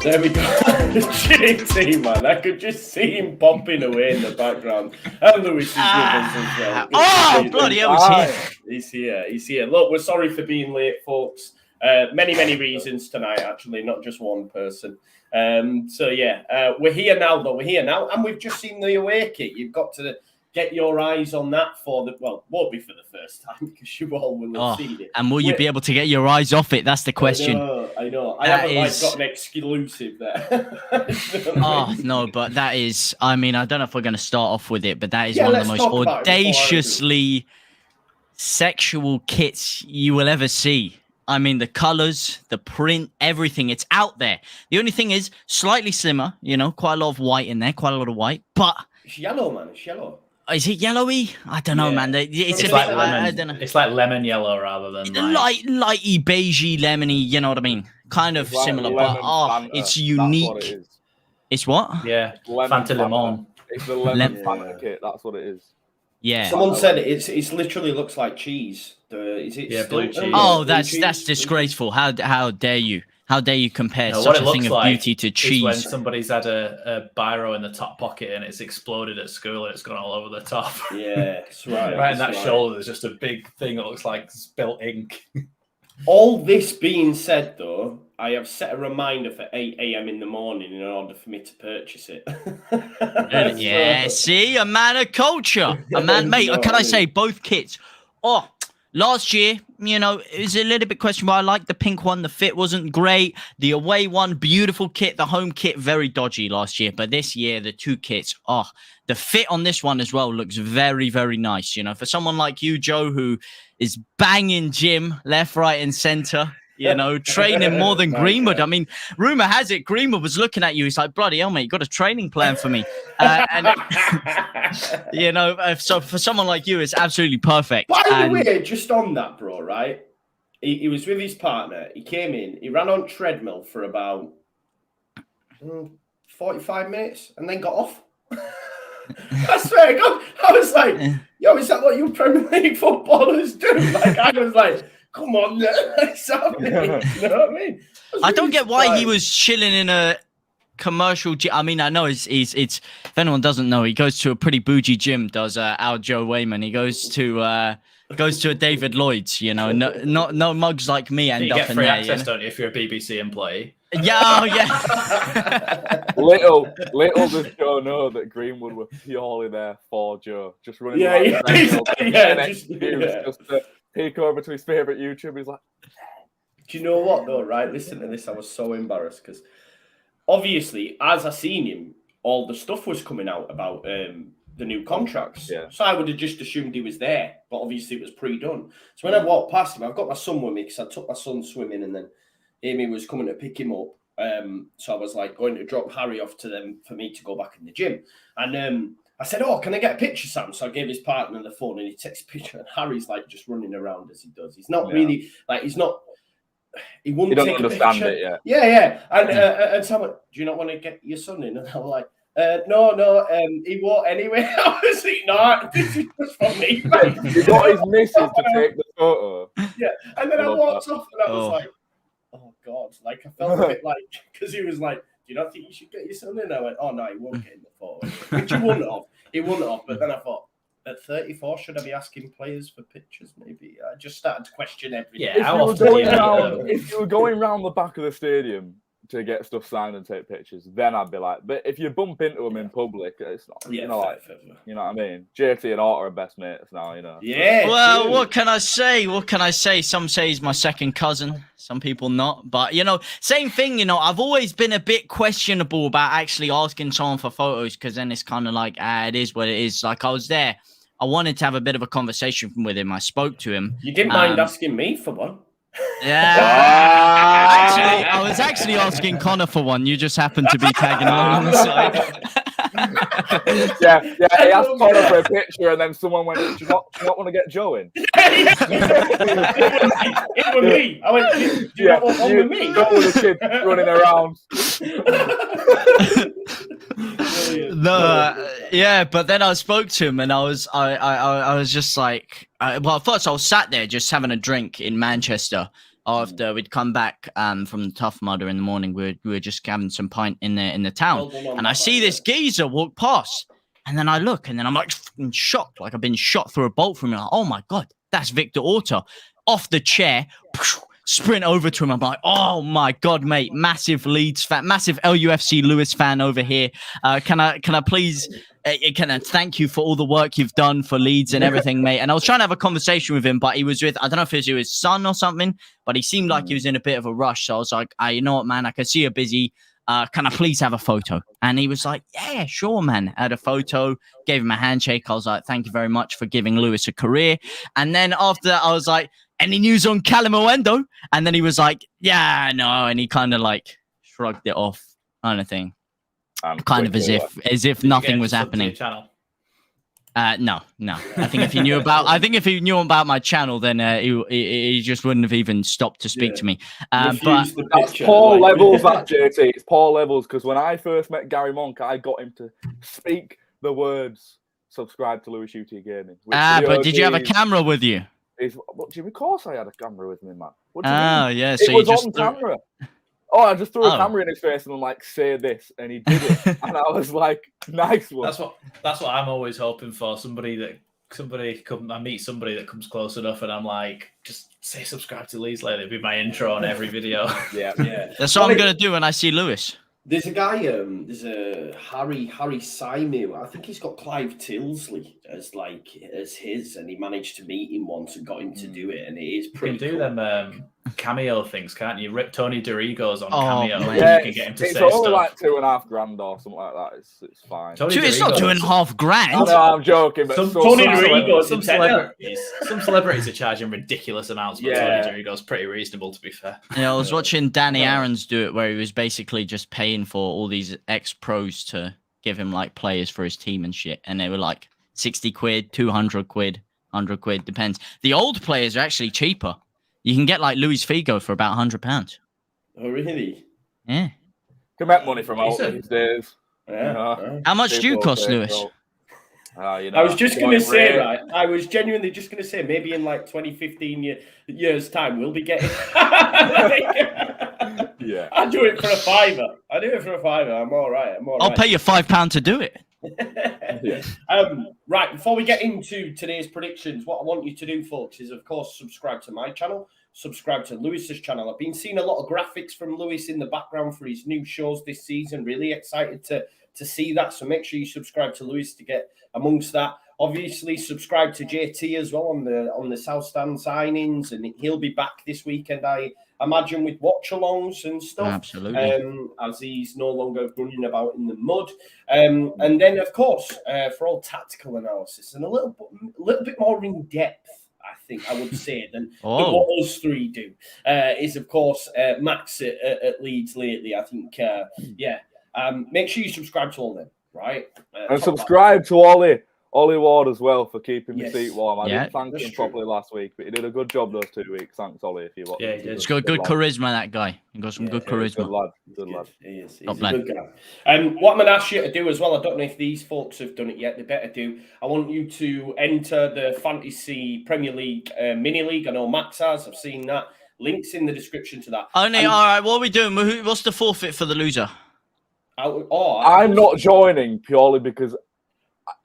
There we go. JT, man. I could just see him popping away in the background. And Lewis is with us as well. Oh, bloody hell, he's here. He's here. Look, we're sorry for being late, folks. Many reasons tonight, actually, not just one person. So, yeah, we're here now, though. We're here now. And we've just seen the away kit. You've got to get your eyes on that for the, well, won't be for the first time because you all will have seen it. And will you be able to get your eyes off it? That's the question. I know. I haven't got an exclusive there. No, but that is, I mean, I don't know if we're going to start off with it, but that is one of the most audaciously sexual kits you will ever see. I mean, the colors, the print, everything, it's out there. The only thing is slightly slimmer, you know, quite a lot of white in there, quite a lot of white, but... It's yellow, man. It's yellow. Is it yellowy? I don't know, man. It's a like bit, lemon. I don't know. It's like lemon yellow rather than lighty, beigey, lemony. You know what I mean? Kind of similar, but it's unique. That's what it is. It's what? Yeah, Fanta Limon. It's the lemon Fanta kit. That's what it is. Yeah. Someone said it literally looks like cheese. Is it blue cheese? Oh, that's disgraceful. How dare you? How dare you compare such a thing of beauty to cheese? When somebody's had a biro in the top pocket and it's exploded at school and it's gone all over the top. Yeah, that's right. Right in that shoulder, there's just a big thing that looks like spilt ink. All this being said, though, I have set a reminder for 8 a.m. in the morning in order for me to purchase it. Yeah, see, a man of culture, a man, mate. Can I say both kits? Oh. Last year, you know, it was a little bit questionable. I liked the pink one. The fit wasn't great. The away one, beautiful kit. The home kit, very dodgy last year. But this year, the two kits, the fit on this one as well looks very, very nice. You know, for someone like you, Joe, who is banging gym left, right, and center, you know, training more than Greenwood. I mean, rumor has it Greenwood was looking at you. He's like, bloody hell, mate, you got a training plan for me. And, you know, so for someone like you, it's absolutely perfect. By the way, just on that, bro, right? He was with his partner. He came in. He ran on treadmill for about 45 minutes and then got off. I swear to God, I was like, yo, is that what you Premier League footballers do? Like, I was like, come on, you know what I mean? I don't get why he was chilling in a commercial gym. I mean, I know it's if anyone doesn't know, he goes to a pretty bougie gym. Does our Joe Wayman? He goes to a David Lloyd's. You know, no mugs like me end up in there. You get free access, don't you, if you're a BBC employee? Yeah, yeah. little does Joe know that Greenwood were purely there for Joe, just running around. Just to peek over to his favourite YouTuber. He's like, do you know what though? Right, listen to this. I was so embarrassed because obviously, as I seen him, all the stuff was coming out about the new contracts. Yeah. So I would have just assumed he was there, but obviously it was pre-done. So when I walked past him, I've got my son with me because I took my son swimming, and then Amy was coming to pick him up. So I was like going to drop Harry off to them for me to go back in the gym. And I said, oh, can I get a picture, Sam? So I gave his partner the phone and he takes a picture. And Harry's like just running around as he does. He's not really like, he wouldn't take a picture. It, yeah. And so I went, do you not want to get your son in? And I was like, no, he won't anyway. I was like, no, this is just for me. He got his missus to take the photo. Yeah, and then I walked off and I was like, oh God, like I felt a bit like, because he was like, do you not think you should get your son in? I went, oh no, he won't get in the photo. Which he wouldn't have. But then I thought, at 34, should I be asking players for pictures? Maybe I just started to question everything. Yeah, if you were going round the back of the stadium to get stuff signed and take pictures, then I'd be like, but if you bump into them in public, it's not, you know what I mean? JT and Art are best mates now, you know. Yeah. Well, true. What can I say? Some say he's my second cousin, some people not. But, you know, same thing, you know, I've always been a bit questionable about actually asking someone for photos because then it's kind of like, it is what it is. Like, I was there. I wanted to have a bit of a conversation with him. I spoke to him. You didn't mind asking me for one? Yeah. Actually, I was actually asking Connor for one. You just happened to be tagging along on the side. yeah. He asked Connor for a picture, and then someone went, "Do you not want to get Joe in?" It was me. I went, "Do you not want one with me?" Joe with the kids running around. But then I spoke to him, and I was just like, well, at first I was sat there just having a drink in Manchester after we'd come back from the Tough Mudder in the morning. We were just having some pint in the town, and I see this geezer walk past, and then I look, and then I'm like shocked, like I've been shot through a bolt from me. Like, oh my god, that's Victor Orta off the chair. Sprint over to him. I'm like, oh my god, mate, massive Leeds fan, massive LUFC Lewis fan over here. Can I please thank you for all the work you've done for Leeds and everything, mate? And I was trying to have a conversation with him, but he was with, I don't know if it was his son or something, but he seemed like he was in a bit of a rush. So I was like, you know what, man, I can see you're busy. Can I please have a photo? And he was like, yeah, sure, man. I had a photo, gave him a handshake. I was like, thank you very much for giving Lewis a career. And then after that, I was like, any news on Callum Owendo? And then he was like, yeah, no. And he kind of like shrugged it off kind of thing. Kind of as if nothing was happening. No. I think if he knew about my channel, then he just wouldn't have even stopped to speak to me. But it's poor levels, that JT. It's poor levels, because when I first met Gary Monk, I got him to speak the words "subscribe to Lewis UT Gaming." But did you have a camera with you? Of course I had a camera with me, man. What do you mean? Yeah. So it was on camera. Oh, I just threw a camera in his face and I'm like, say this, and he did it. And I was like, nice one. That's what I'm always hoping for. I meet somebody that comes close enough, and I'm like, just say subscribe to Leeds. Like, it'll be my intro on every video. Yeah. That's what I'm gonna do when I see Lewis. There's a guy, there's a Harry Saimu. I think he's got Clive Tilsley as his, and he managed to meet him once and got him to do it, and it is pretty. You can do cool. them cameo things, can't you? Rip Tony DeRigo's on cameo. Yeah, you can get him to say it's only stuff. like $2,500 or something like that. It's fine. It's not $2,500. No, I'm joking. But Tony DeRigo's some celebrities are charging ridiculous amounts, but Tony DeRigo's pretty reasonable, to be fair. Yeah, I was watching Danny Aaron's do it, where he was basically just paying for all these ex-pros to give him like players for his team and shit, and they were like 60 quid, 200 quid, 100 quid, depends. The old players are actually cheaper. You can get like Luis Figo for about £100. Oh, really? Yeah. Can make money from out these days. Yeah. How much do you cost, Lewis? I was just going to say, right? I was genuinely just going to say, maybe in like 20-15 years' time, we'll be getting. Yeah. I do it for a fiver. I'm all right. I'll pay you £5 to do it. Right, before we get into today's predictions, what I want you to do, folks, is of course subscribe to my channel, subscribe to Lewis's channel. I've been seeing a lot of graphics from Lewis in the background for his new shows this season. Really excited to see that. So make sure you subscribe to Lewis to get amongst that. Obviously, subscribe to JT as well on the South Stand signings, and he'll be back this weekend, I imagine, with watch-alongs and stuff. Absolutely. As he's no longer running about in the mud. And then, of course, for all tactical analysis and a little bit more in depth, I think I would say, than what us three do, is, of course, Max at Leeds lately. I think, make sure you subscribe to all them, right? And subscribe to Ollie Ward as well for keeping the seat warm. I didn't thank him properly last week, but he did a good job those 2 weeks. Thanks, Ollie, if you want. Yeah, he did. He's got good charisma, that guy. He got some good charisma. Good lad. He is. He's a good guy. What I'm going to ask you to do as well, I don't know if these folks have done it yet. They better do. I want you to enter the Fantasy Premier League mini league. I know Max has. I've seen that. Links in the description to that. All right, what are we doing? What's the forfeit for the loser? I'm not joining purely because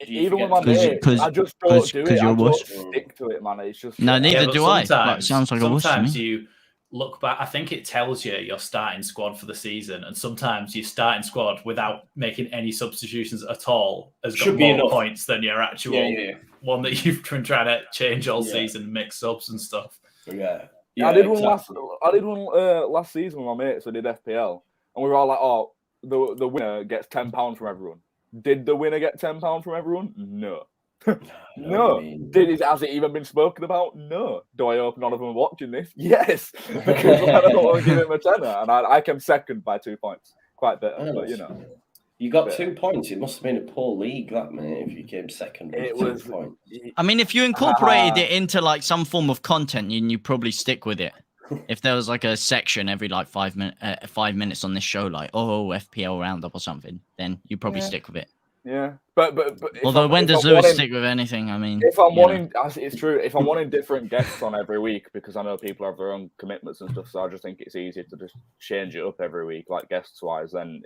even with my mates, I just don't do it. I don't stick to it, man. It's just neither do I. It sounds like a wuss to me. Sometimes you look back. I think it tells you your starting squad for the season, and sometimes your starting squad without making any substitutions at all has got more points than your actual one that you've been trying to change all season, mix subs and stuff. Yeah, I did one last season with my mates. We did FPL, and we were all like, "Oh, the winner gets £10 from everyone." Did the winner get £10 from everyone? No. No. Has it even been spoken about? No. Do I hope none of them are watching this? Yes. Because I don't want to give him a tenner. And I came second by 2 points. Quite better, but you know. You got 2 points. It must have been a poor league, that, mate, if you came second with 2 points. I mean, if you incorporated it into like some form of content, you probably stick with it. If there was like a section every like 5 minutes on this show, like FPL roundup or something, then you probably stick with it. Yeah, but although when does Lewis stick with anything? I mean, if I'm wanting, it's true. If I'm wanting different guests on every week, because I know people have their own commitments and stuff, so I just think it's easier to just change it up every week, like guests wise. Then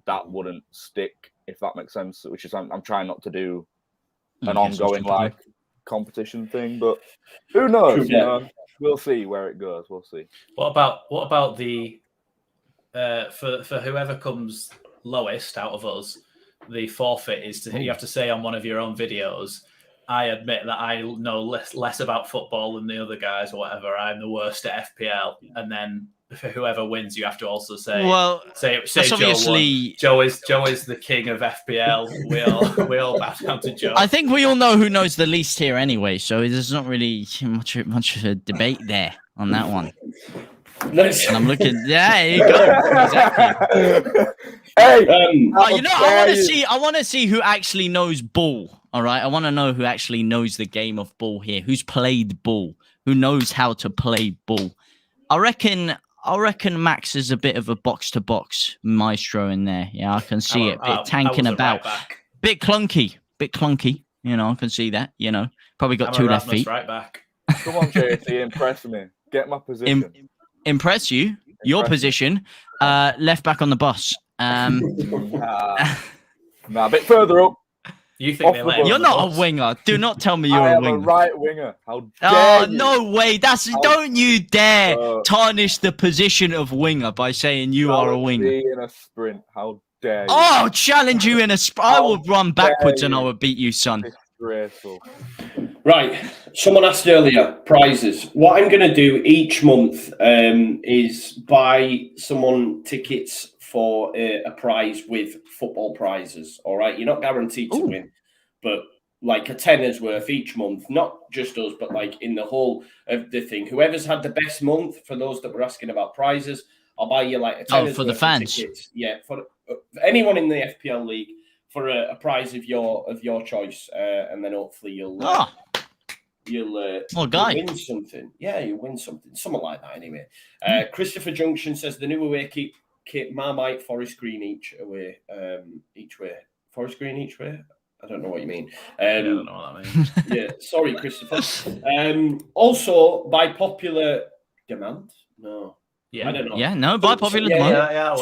that wouldn't stick, if that makes sense. Which is I'm trying not to do an ongoing like competition thing, but who knows? You know, we'll see where it goes. We'll see. What about the for whoever comes lowest out of us? The forfeit is you have to say on one of your own videos, I admit that I know less about football than the other guys or whatever. I'm the worst at FPL. And then for whoever wins, you have to also say, say obviously Joe is the king of FPL. We all bow down to Joe. I think we all know who knows the least here anyway, so there's not really much of a debate there on that one. And I'm looking. Yeah, there you go. Exactly. Hey, I want to see who actually knows ball. All right, I want to know who actually knows the game of ball here. Who's played ball? Who knows how to play ball? I reckon Max is a bit of a box-to-box maestro in there. Yeah, I can see it. Bit tanking about. Bit clunky. You know, I can see that. You know, probably got two left feet. Right back. Come on, JT, impress me. Get my position. Impress you. Your position. Left back on the bus. A bit further up. You think you're not a winger. Do not tell me you're a winger. I'm a right winger. How dare you? No way. Don't you dare tarnish the position of winger by saying you are a winger. In a sprint. How dare you? I'll challenge you in a sprint. I will run backwards and I will beat you, son. Disgraceful. Right. Someone asked earlier, prizes. What I'm going to do each month is buy someone tickets for a prize with football prizes. All right. You're not guaranteed to win, but like a tenner's worth each month, not just us, but like in the whole of the thing. Whoever's had the best month, for those that were asking about prizes, I'll buy you like a tenner's for worth the fans. of tickets. Yeah. For anyone in the FPL league for a prize of your choice. And then hopefully you'll win something. Yeah, you win something. Something like that anyway. Christopher Junction says the new away kit Marmite, Forest Green each way. Forest Green each way? I don't know what you mean. I don't know what that means. Yeah, sorry, Christopher. Also, by popular demand? No. Yeah. I don't know. Yeah, no, by popular demand. Yeah,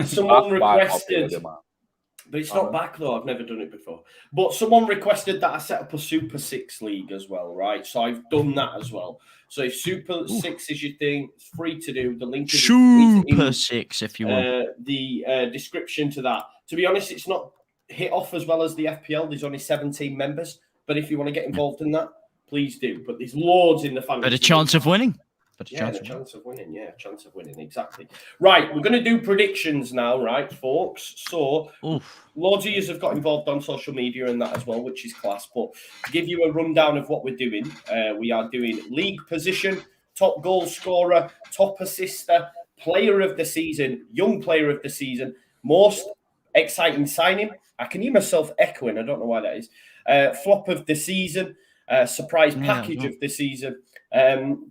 someone requested... But it's not back, though. I've never done it before. But someone requested that I set up a Super 6 league as well, right? So I've done that as well. So if Super 6 is your thing, it's free to do. The link is Super 6, if you want. The description to that. To be honest, it's not hit off as well as the FPL. There's only 17 members. But if you want to get involved in that, please do. But there's loads in the fantasy. But a chance of winning. Chance of winning. Yeah, chance of winning. Exactly. Right, we're going to do predictions now, right, folks? So, loads of you have got involved on social media and that as well, which is class. But to give you a rundown of what we're doing, we are doing league position, top goal scorer, top assister, player of the season, young player of the season, most exciting signing. I can hear myself echoing. I don't know why that is. Flop of the season, surprise package of the season.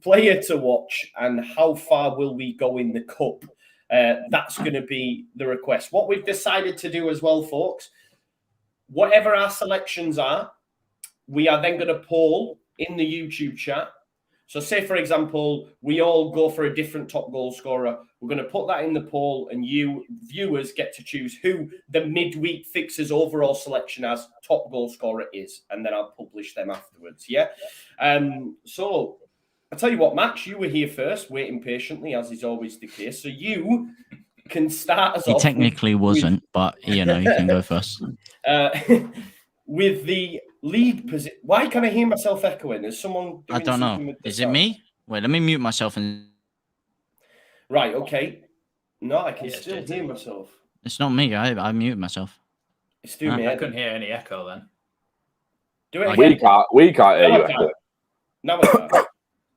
Player to watch, and how far will we go in the cup? That's going to be the request. What we've decided to do as well, folks, whatever our selections are, we are then going to poll in the YouTube chat. So say, for example, we all go for a different top goal scorer. We're going to put that in the poll, and you viewers get to choose who the midweek fixers overall selection as top goal scorer is, and then I'll publish them afterwards. Yeah. So I'll tell you what, Max, you were here first, waiting patiently, as is always the case. So you can start us off. He technically wasn't, but you know, you can go first. With the league position. Why can I hear myself echoing? Is someone doing I don't know. Is it me? Wait, let me mute myself and. Right. Okay. No, I can still hear myself. It's not me. I muted myself. It's still me. I couldn't hear any echo then. Do it again. We can't hear you. Now I can't.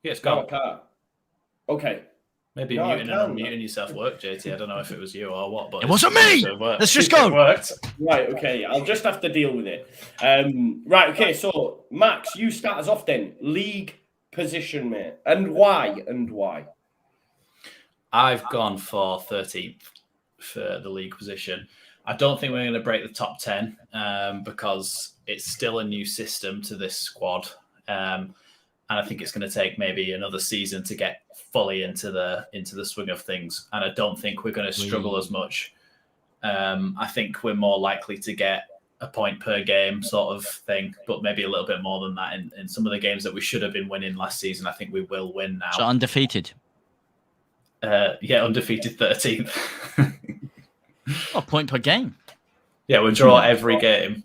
Yeah, it's gone. Okay. Maybe muting and unmuting yourself worked, JT. I don't know if it was you or what, but it wasn't me. Let's just go. It worked. Right. Okay. I'll just have to deal with it. Right. Okay. So, Max, you start us off then. League position, mate, and why? I've gone for 13th for the league position. I don't think we're going to break the top 10 because it's still a new system to this squad. And I think it's going to take maybe another season to get fully into the swing of things. And I don't think we're going to struggle as much. I think we're more likely to get a point per game sort of thing, but maybe a little bit more than that in some of the games that we should have been winning last season. I think we will win now. So undefeated? Yeah, undefeated 13th. A point per game? Yeah, we'll draw every game.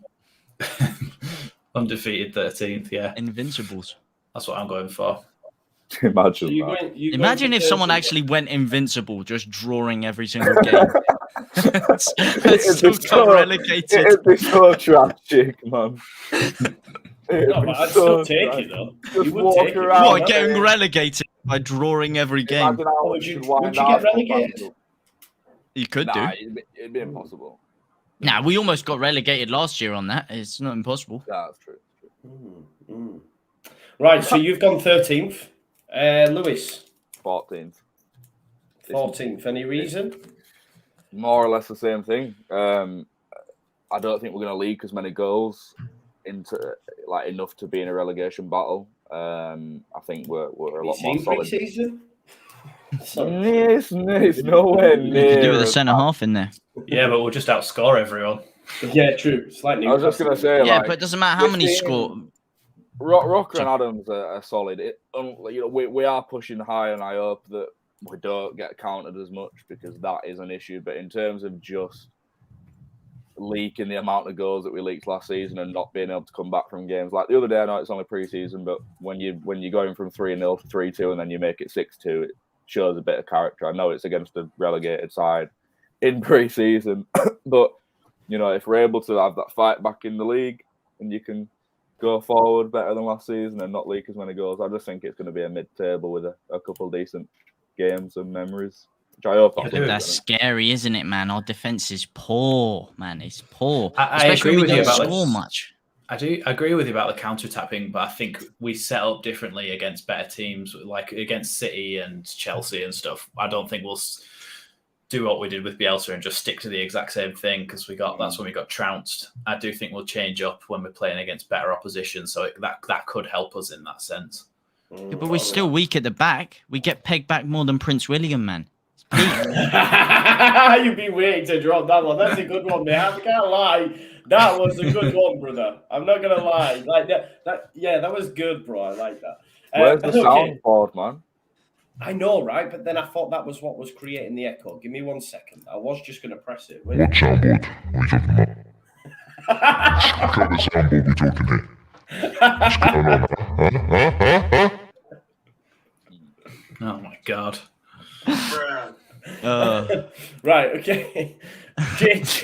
Undefeated 13th, yeah. Invincibles. That's what I'm going for. Imagine Imagine if someone actually went invincible, just drawing every single game. It's still got relegated. It'd be so tragic, man. I'd still take it, though. Just walk around. What, getting relegated by drawing every game? Would you get relegated? You could do. It'd be impossible. Nah, we almost got relegated last year on that. It's not impossible. Yeah, that's true. Right, so you've gone 13th. Lewis? 14th. 14th. Any reason? More or less the same thing. I don't think we're going to leak as many goals into enough to be in a relegation battle. I think we're a lot more solid. Pre-season? It's nowhere near. You could do with a centre half in there. Yeah, but we'll just outscore everyone. Yeah, true. Slightly. I was just going to say, yeah, but it doesn't matter how many score. Rocker and Adams are solid. We are pushing high, and I hope that we don't get counted as much because that is an issue. But in terms of just leaking the amount of goals that we leaked last season and not being able to come back from games like the other day, I know it's only pre-season, but when you're going from 3-0 to 3-2 and then you make it 6-2, it shows a bit of character. I know it's against a relegated side in pre-season, but if we're able to have that fight back in the league and you can go forward better than last season and not leak as many goals, I just think it's going to be a mid-table with a couple of decent games and memories. Which I hope that's scary, isn't it, man? Our defense is poor, man. It's poor. I agree with you about score much. I do agree with you about the counter-attacking, but I think we set up differently against better teams, like against City and Chelsea and stuff. I don't think we'll do what we did with Bielsa and just stick to the exact same thing because that's when we got trounced. I do think we'll change up when we're playing against better opposition, so that could help us in that sense. Yeah, but we're still weak at the back. We get pegged back more than Prince William, man. You've been waiting to drop that one. That's a good one, man. I can't lie. That was a good one, brother. I'm not gonna lie. Like that was good, bro. I like that. Where's the soundboard, man? I know, right? But then I thought that was what was creating the echo. Give me 1 second. I was just gonna press it. What soundboard? What are you talking about? What kind of soundboard we talking here? What's going on? Oh my god. Right, okay. JT,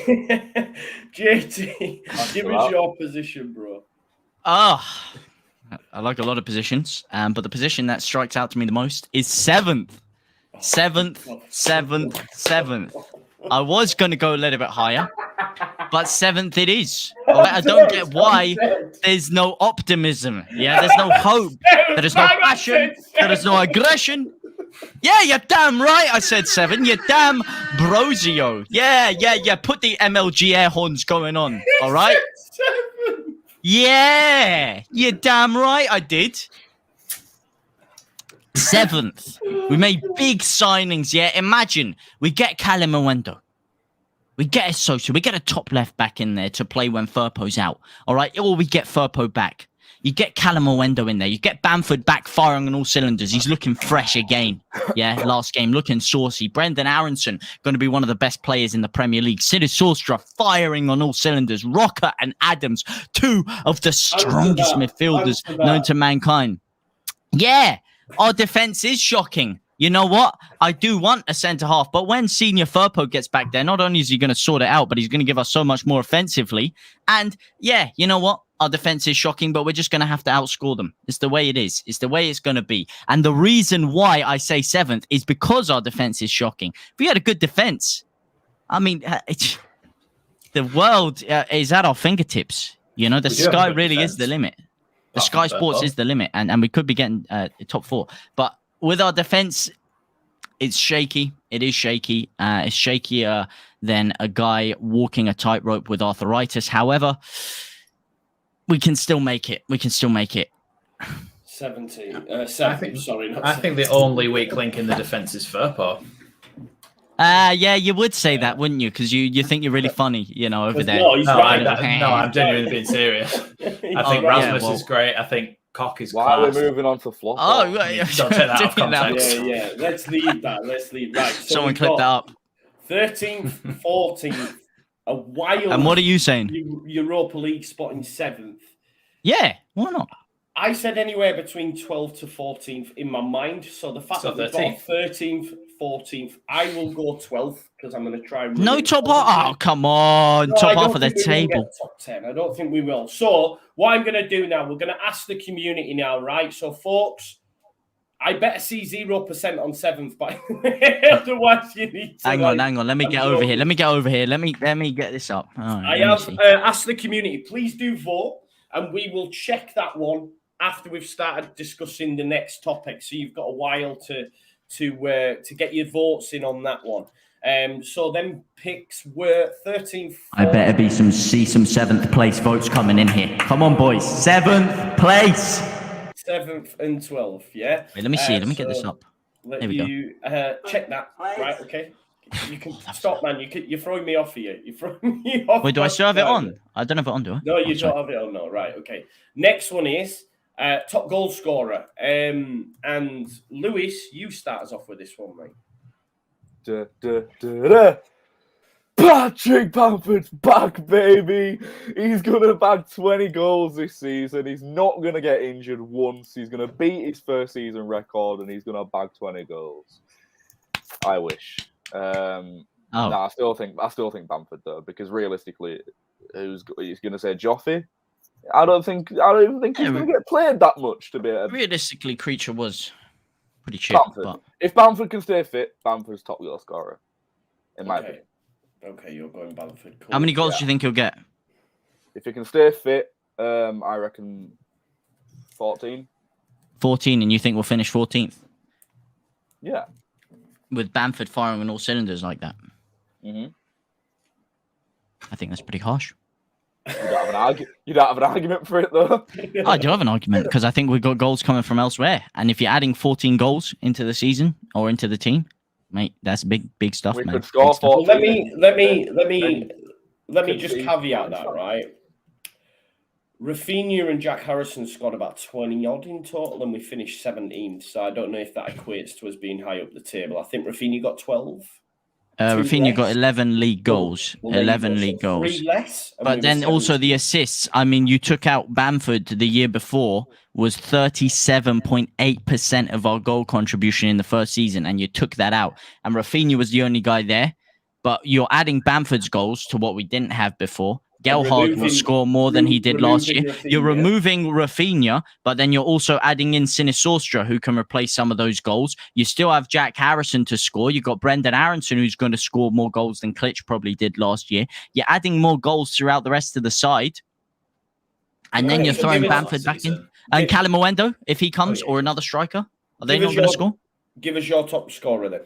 give us your position, bro. I like a lot of positions, but the position that strikes out to me the most is 7th. 7th. I was going to go a little bit higher, but 7th it is. Right? I don't get why there's no optimism. Yeah, there's no hope. There's no passion. There's no aggression. Yeah, you're damn right. I said 7. You're damn brosio. Yeah. Put the MLG air horns going on. All right. 7. Yeah, you're damn right. I did. 7th. We made big signings. Yeah, imagine we get Callum Owendo. We get a Sosa. We get a top left back in there to play when Firpo's out. All right, or we get Firpo back. You get Callum Owendo in there. You get Bamford back firing on all cylinders. He's looking fresh again. Yeah, last game looking saucy. Brendan Aronson going to be one of the best players in the Premier League. Sidney Sorstra firing on all cylinders. Rocker and Adams, 2 of the strongest midfielders known to mankind. Yeah, our defense is shocking. You know what? I do want a centre-half, but when Senior Firpo gets back there, not only is he going to sort it out, but he's going to give us so much more offensively. And yeah, you know what? Our defense is shocking, but we're just going to have to outscore them. It's the way it is. It's the way it's going to be. And the reason why I say 7th is because our defense is shocking. If we had a good defense, I mean, the world is at our fingertips. You know, the sky really is the limit. The Sky Sports is the limit, and we could be getting top 4. But with our defense, It's shaky. It is shaky. It's shakier than a guy walking a tightrope with arthritis. However, we can still make it. 17. I think Sorry, the only weak link in the defense is Firpo. Yeah, you would say that, wouldn't you? Because you think you're really funny, over there. No, he's right. I'm genuinely being serious. I think Rasmus is great. I think Cock is Why class. are we moving on to flop? Oh, don't take that out of context. Yeah. Let's leave that. Right. So someone clip that up. 13th, 14th, a wild. And what are you saying? Europa League spot in 7th. Yeah, why not? I said anywhere between 12th to 14th in my mind. So the fact that we've got 13th, 14th, I will go 12th because I'm going to try. No top half. Oh, come on. No, top half of the table. Top 10. I don't think we will. So what I'm going to do now, we're going to ask the community now, right? So, folks, I better see 0% on 7th, but otherwise you need to. Hang on. Let me get over here. Let me get this up. I have asked the community, please do vote, and we will check that one after we've started discussing the next topic. So you've got a while to get your votes in on that one. So then picks were 13th. I better see some 7th place votes coming in here. Come on, boys. 7th place. 7th and 12th, yeah. Wait, let me see. Let me get this up. There we go. Check that. Right, okay. You can stop, man. You're throwing me off here. You're throwing me off. Wait, do I still have it on? I don't have it on, do I? No, you don't have it on. No, right, okay. Next one is top goal scorer. And Lewis, you start us off with this one, mate. Patrick Bamford's back, baby. He's going to bag 20 goals this season. He's not going to get injured once. He's going to beat his first season record, and he's going to bag 20 goals. I wish. I still think Bamford though, because realistically, he's going to say Joffy? I don't even think he's going to get played that much to be. Realistically, Creature was pretty cheap. But... If Bamford can stay fit, Bamford's top goal scorer, in my opinion. Okay, you're going Bamford. Cool. How many goals do you think he'll get? If he can stay fit, I reckon 14. 14, and you think we'll finish 14th? Yeah. With Bamford firing on all cylinders like that? Mm-hmm. I think that's pretty harsh. You don't have an argument for it, though. I do have an argument, because I think we've got goals coming from elsewhere. And if you're adding 14 goals into the season or into the team, mate, that's big stuff, we man. Could score 14. Let me just caveat that, right? Rafinha and Jack Harrison scored about 20 odd in total, and we finished 17th. So I don't know if that equates to us being high up the table. I think Rafinha got 12. Rafinha got 11 league goals. 11 league goals. 3 less. But then also the assists. I mean, you took out Bamford the year before, was 37.8% of our goal contribution in the first season, and you took that out. And Rafinha was the only guy there. But you're adding Bamford's goals to what we didn't have before. Gelhardt will score more than he did last year. You're removing Rafinha, but then you're also adding in Sinisostra, who can replace some of those goals. You still have Jack Harrison to score. You've got Brendan Aronson, who's going to score more goals than Klitsch probably did last year. You're adding more goals throughout the rest of the side. And then you're throwing Bamford back in. And Callum Owendo, if he comes, or another striker. Are they not going to score? Give us your top scorer then.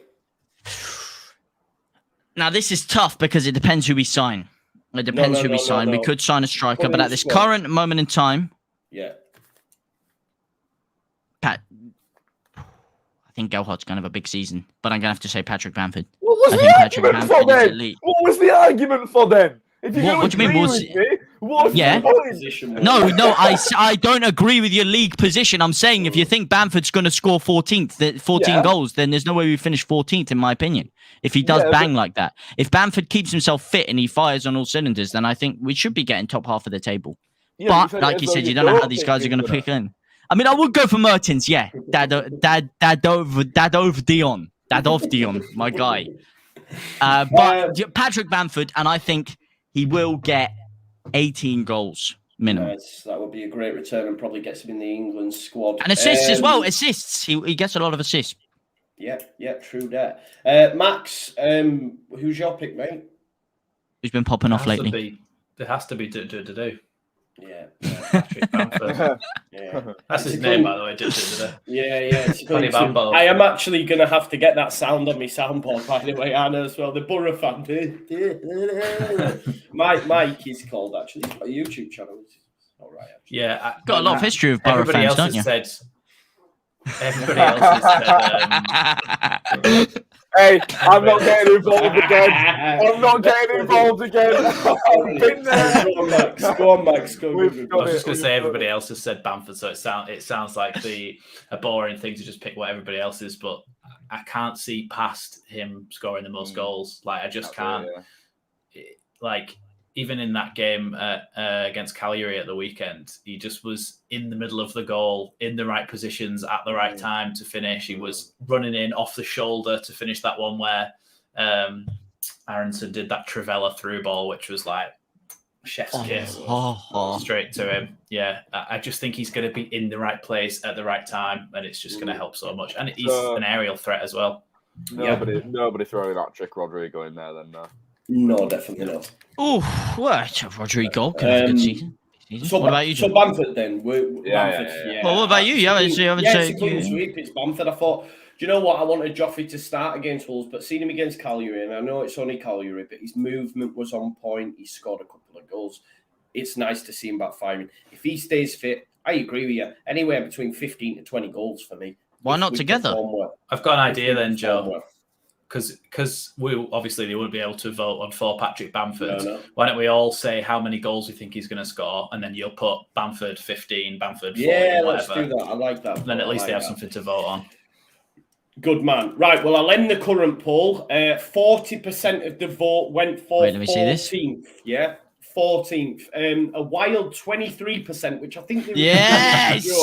Now, this is tough because it depends who we sign. It depends who we sign. We could sign a striker, but at this current moment in time, I think Gelhardt's going to have a big season, but I'm going to have to say Patrick Bamford. What was the argument for then? What was the argument for then? What do you mean? No, I don't agree with your league position. I'm saying if you think Bamford's going to score 14 goals, then there's no way we finish 14th, in my opinion. If he does bang like that. If Bamford keeps himself fit and he fires on all cylinders, then I think we should be getting top half of the table. But like you said, you don't know how these guys are going to pick in. I mean, I would go for Mertens, yeah. Dad over Dion. Dad off Dion, my guy. But Patrick Bamford, and I think he will get 18 goals minimum. Nice. That would be a great return and probably gets him in the England squad. And assists as well. Assists. He gets a lot of assists. Yeah, true that. Max, who's your pick, mate? Who's been popping off lately? There has to be do. Yeah. Patrick Bamford. Yeah. That's his name, by the way, isn't it? Yeah. Funny Bambo. I am actually going to have to get that sound on my soundboard, by the way, Anna, as well. The Borough fan. Mike is called, actually. He's got a YouTube channel. All right, actually. Yeah. Got a lot of history of Borough fans, don't you? Everybody else has said... Hey, I'm not getting involved again. I'm not getting involved again. I've been there. Go on, Max. I was just going to say everybody else has said Bamford, so it sounds like a boring thing to just pick what everybody else is, but I can't see past him scoring the most goals. Like, I just can't. Like, even in that game against Cagliari at the weekend, he just was in the middle of the goal, in the right positions at the right time to finish. He was running in off the shoulder to finish that one where Aronson did that Trivella through ball, which was like chef's kiss straight to him. Yeah, I just think he's going to be in the right place at the right time, and it's just going to help so much. And he's an aerial threat as well. Nobody throwing that trick Rodrigo in there then, no. No, definitely not. Oh, what? Rodrigo can have a good season. So, what about you? So Bamford then. Well, what about you? You haven't it's a clean sweep. It's Bamford. I thought, do you know what? I wanted Joffrey to start against Wolves, but seeing him against Cagliari, and I know it's only Cagliari, but his movement was on point. He scored a couple of goals. It's nice to see him backfiring. If he stays fit, I agree with you. Anywhere between 15 to 20 goals for me. Why not together? I've got an idea then, Joe. Because we obviously they wouldn't be able to vote for Patrick Bamford. No. Why don't we all say how many goals we think he's going to score, and then you'll put Bamford 15, Bamford 14, whatever. Let's do that. I like that. Then at least they have something to vote on. Good man. Right, well, I'll end the current poll. 40% of the vote went for 14th. Yeah, 14th. A wild 23%, which I think...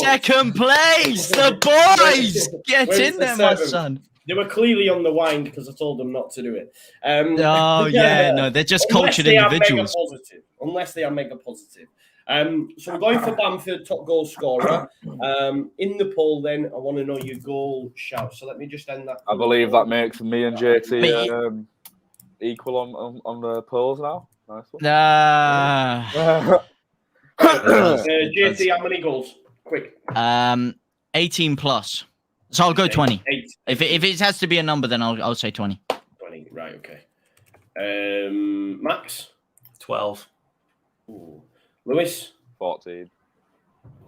Second place! The boys! Get in there, my son. They were clearly on the wind because I told them not to do it. They're just cultured individuals. Unless they are mega positive. So we're going for Bamford, top goal scorer. In the poll, then, I want to know your goal shout. So let me just end that. I believe that makes me and JT equal on the polls now. Nice one. JT, how many goals? Quick. 18 plus. So I'll go 20. If it has to be a number, then I'll say 20. 20, right, okay. Max? 12. Ooh. Lewis? 14.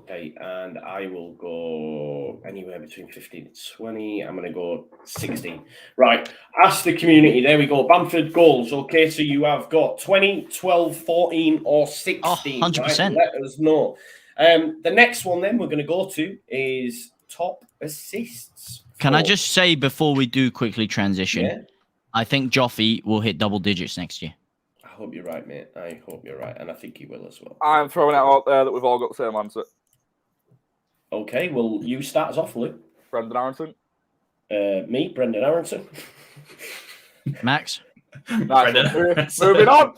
Okay, and I will go anywhere between 15 and 20. I'm going to go 16. Right, ask the community. There we go. Bamford goals. Okay, so you have got 20, 12, 14, or 16. 100%. Right? Let us know. The next one then we're going to go to is top assists. Can I just say before we do quickly transition, I think Joffrey will hit double digits next year. I hope you're right, mate. I hope you're right, and I think he will as well. I'm throwing it out there that we've all got the same answer. Okay, well, you start us off, Lou. Brendan Aronson. Me, Brendan Aronson. Max. Moving on.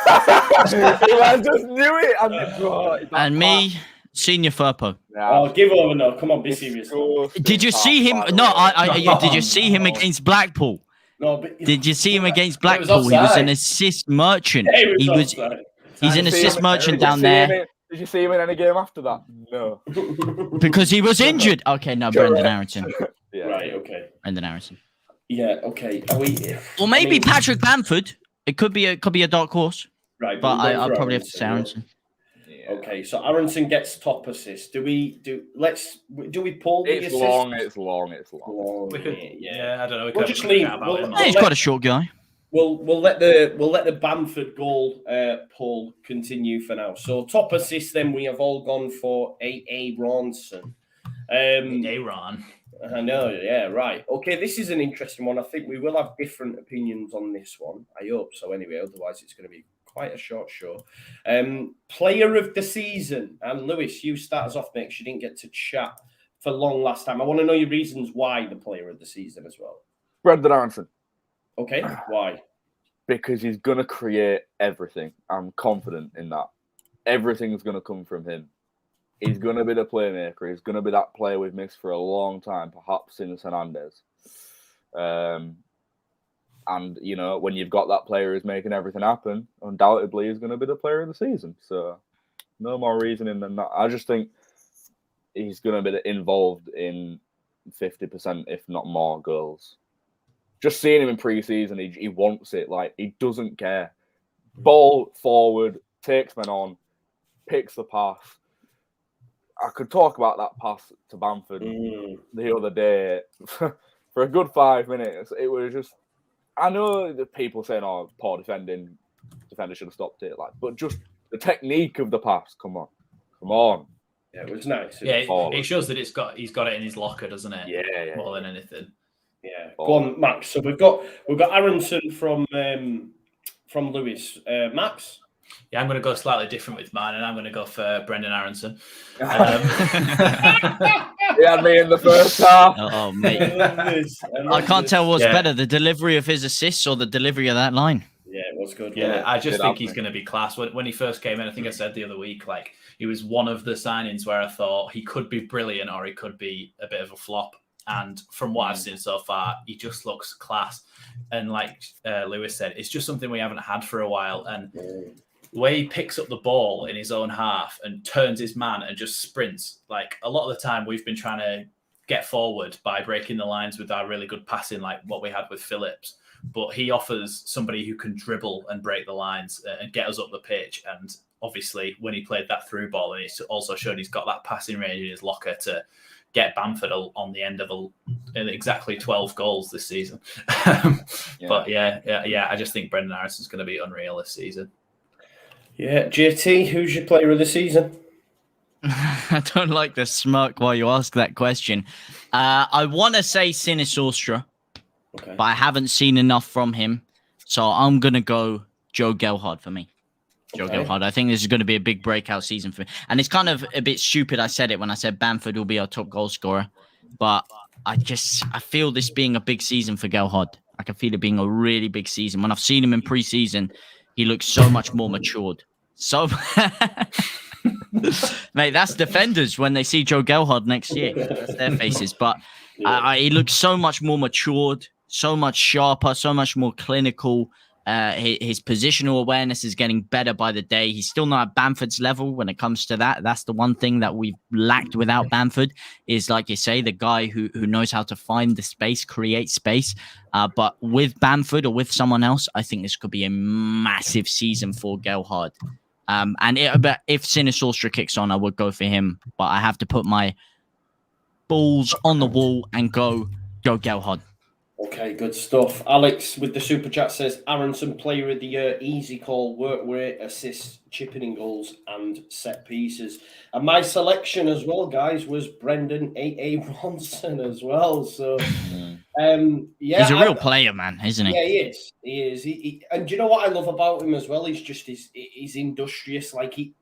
I just knew it. And me, Senior Firpo. Give over now. Come on, be serious. Did you see him? No, did you see him against Blackpool? No, but did you see him against Blackpool? He was an assist merchant. He's an assist merchant down there. Did you see him in any game after that? No. Because he was injured. Okay, no, Brendan Aronson. Right, okay. Brendan Aronson. Yeah, okay. Or maybe Patrick Bamford. It could be a dark horse. Right, but I'll probably have to say Aronson. Yeah. Okay, so Aronson gets top assist. Do we pull the assist? It's long. I don't know. We'll just leave. He's quite a short guy. We'll let the Bamford goal poll continue for now. So top assist, then we have all gone for Aaronson. Aaron. I know, yeah, right. Okay, this is an interesting one. I think we will have different opinions on this one. I hope so. Anyway, otherwise it's going to be quite a short show. Player of the season, and Lewis, you start us off, mate, because you didn't get to chat for long last time. I want to know your reasons why the player of the season as well. Brendan Aronson. Okay, why? Because he's going to create everything. I'm confident in that. Everything's going to come from him. He's going to be the playmaker. He's going to be that player we've missed for a long time, perhaps since Hernandez. And, you know, when you've got that player who's making everything happen, undoubtedly he's going to be the player of the season. So No more reasoning than that. I just think he's going to be involved in 50%, if not more, goals. Just seeing him in pre-season, he wants it. Like, he doesn't care. Ball forward, takes men on, picks the pass. I could talk about that pass to Bamford the other day for a good 5 minutes. It was just, I know that people saying, "Oh, poor defending, defender should have stopped it." Like, but just the technique of the pass. Come on. Yeah, it was nice. It shows that he's got it in his locker, doesn't it? Yeah. More than anything. Yeah. Go on, Max. So we've got Aronson from Lewis. Max. Yeah, I'm going to go slightly different with mine, and I'm going to go for Brendan Aronson. He had me in the first half. Oh, mate. I can't tell what's better, the delivery of his assists or the delivery of that line. Yeah, it was good. Yeah, I just think he's going to be class. When he first came in, I think I said the other week, like, he was one of the signings where I thought he could be brilliant or he could be a bit of a flop. And from what I've seen so far, he just looks class. And like Lewis said, it's just something we haven't had for a while. And the way he picks up the ball in his own half and turns his man and just sprints, like a lot of the time we've been trying to get forward by breaking the lines with our really good passing, like what we had with Phillips. But he offers somebody who can dribble and break the lines and get us up the pitch. And obviously, when he played that through ball, and he's also shown he's got that passing range in his locker to get Bamford on the end of exactly 12 goals this season. But yeah, I just think Brendan Aronson is going to be unreal this season. Yeah, JT, who's your player of the season? I don't like the smirk while you ask that question. I want to say Sinisterra, but I haven't seen enough from him. So I'm going to go Joe Gelhardt for me. Joe Gelhardt. I think this is going to be a big breakout season for him. And it's kind of a bit stupid I said it when I said Bamford will be our top goal scorer. But I feel this being a big season for Gelhardt. I can feel it being a really big season. When I've seen him in pre-season, he looks so much more matured. So, mate, that's defenders when they see Joe Gelhardt next year. That's their faces. But he looks so much more matured, so much sharper, so much more clinical. His positional awareness is getting better by the day. He's still not at Bamford's level when it comes to that. That's the one thing that we've lacked without Bamford is, like you say, the guy who knows how to find the space, create space. But with Bamford or with someone else, I think this could be a massive season for Gelhardt. But if Sinisterra kicks on, I would go for him. But I have to put my balls on the wall and go Gelhardt. Okay, good stuff. Alex with the super chat says Aronson player of the year, easy call, work rate, assists, chipping in goals, and set pieces. And my selection as well, guys, was Brendan A.A. Ronson as well. So, he's a real player, man, isn't he? Yeah, he is. And do you know what I love about him as well? He's just he's industrious. Like you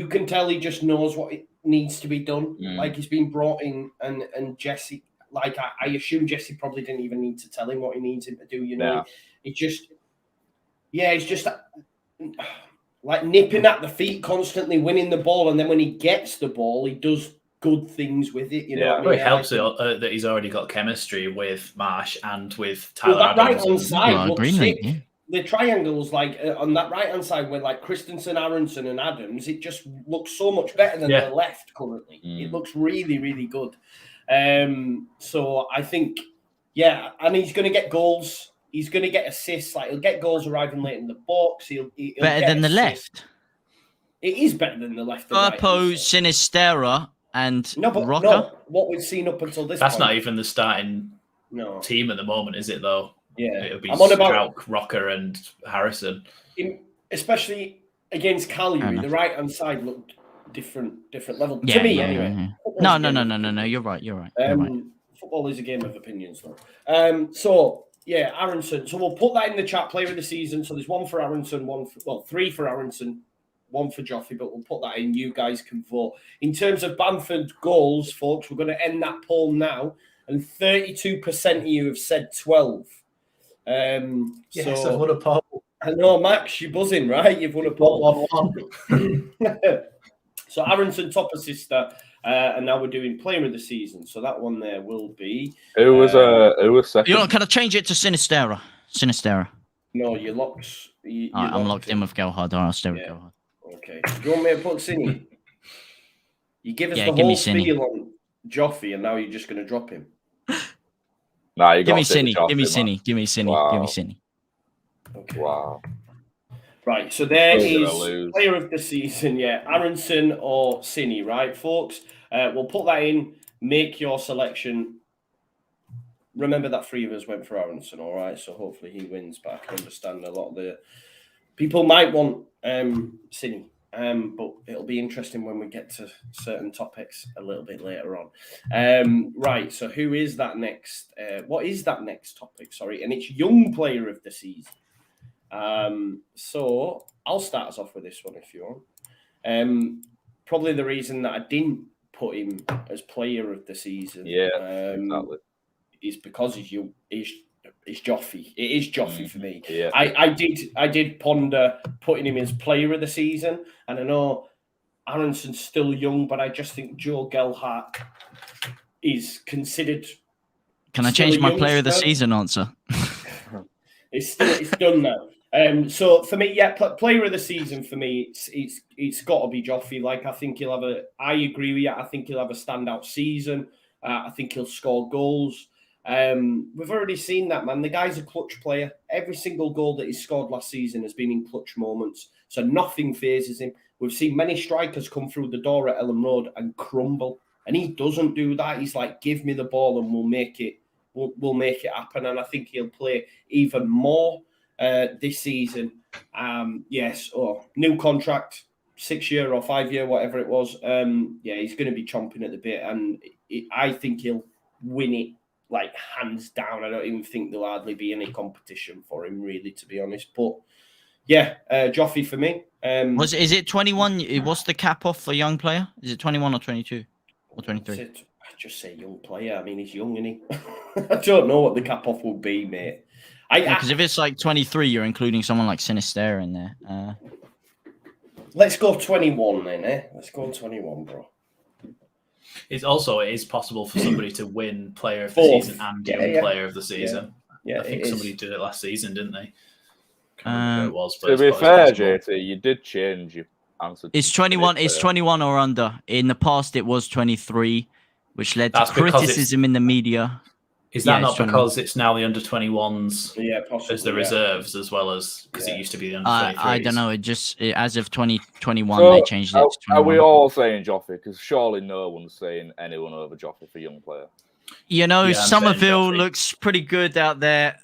can tell he just knows what it needs to be done. Like he's been brought in, and Jesse. Like, I assume Jesse probably didn't even need to tell him what he needs him to do, you know? It's just, he's just like nipping at the feet, constantly winning the ball. And then when he gets the ball, he does good things with it, you know? It really helps that he's already got chemistry with Marsh and with Tyler that Adams. Right-hand side looks sick. Yeah. The triangles, like on that right-hand side with like Christensen, Aronson and Adams, it just looks so much better than the left currently. It looks really, really good. So I think, and he's going to get goals. He's going to get assists. Like he'll get goals arriving late in the box. He'll better than the left. It is better than the left. Purpo, Sinisterra, and Rocker. No, what we've seen up until this. That's not even the starting team at the moment, is it? Though. Yeah, it'll be Strauch, Rocker, and Harrison. Especially against Cagliari, the right hand side looked different level to me anyway. No. You're right. Football is a game of opinions, though. So Aronson. So we'll put that in the chat. Player of the season. So there's one for Aronson, three for Aronson, one for Joffrey. But we'll put that in. You guys can vote. In terms of Bamford goals, folks, we're going to end that poll now. And 32% of you have said 12. Yes, I've won a poll. I know, Max, you're buzzing, right? You've won a poll. So Aronson, top assister, and now we're doing player of the season. So that one there will be. It was second. You know, can I change it to Sinisterra? No, you locked. I'm locked in with Gelhardt. I'll stay with Gelhardt. Okay. Do you want me to put Cine? You give us the give me whole Cine. spiel on Joffrey, and now you're just going to drop him. Nah, you give me Cine. Give me Cine. Give me Cine. Wow. Give me Cine. Okay. Wow. Right, so there is lose. player of the season, Aronson or Cine, right, folks? We'll put that in, make your selection. Remember that 3 of us went for Aronson, all right? So hopefully he wins, but I can understand a lot of the people might want Cine, but it'll be interesting when we get to certain topics a little bit later on. Right, so who is that next? What is that next topic? Sorry, and it's young player of the season. So I'll start us off with this one if you want. Probably the reason that I didn't put him as player of the season, exactly, is because he's young. It's Joffrey. It is Joffrey for me. Yeah. I did ponder putting him as player of the season, and I know Aronson's still young, but I just think Joe Gelhardt is considered. Can I change my player of the season answer? It's done now. So for me, player of the season for me, it's got to be Joffrey. Like I think he'll have I agree with you. I think he'll have a standout season. I think he'll score goals. We've already seen that, man. The guy's a clutch player. Every single goal that he scored last season has been in clutch moments. So nothing phases him. We've seen many strikers come through the door at Ellen Road and crumble, and he doesn't do that. He's like, give me the ball and we'll make it. We'll make it happen. And I think he'll play even more this season. Yes, new contract, 6-year or 5-year, whatever it was. He's going to be chomping at the bit, and I think he'll win it like hands down. I don't even think there'll hardly be any competition for him, really, to be honest. But Joffrey for me. Is it 21? What's the cap off for young player? Is it 21 or 22 or 23? I just say young player. I mean, he's young, isn't he? I don't know what the cap off will be, mate. Because if it's like 23, you're including someone like Sinister in there. Let's go 21 then, eh? Let's go 21, bro. It is possible for somebody to win player of the season and young player of the season. I think somebody did it last season, didn't they? Can't remember who it was, but to be fair, JT, you did change your answer. It's 21. It's 21 or under. In the past, it was 23, which led to criticism in the media. Is that not because it's now the under 21s possibly, as the reserves as well as because it used to be the under 23s? I don't know. As of 2021, they changed it to 21. Are we all saying Joffrey? Because surely no one's saying anyone over Joffrey for young player. You know, Somerville looks pretty good out there.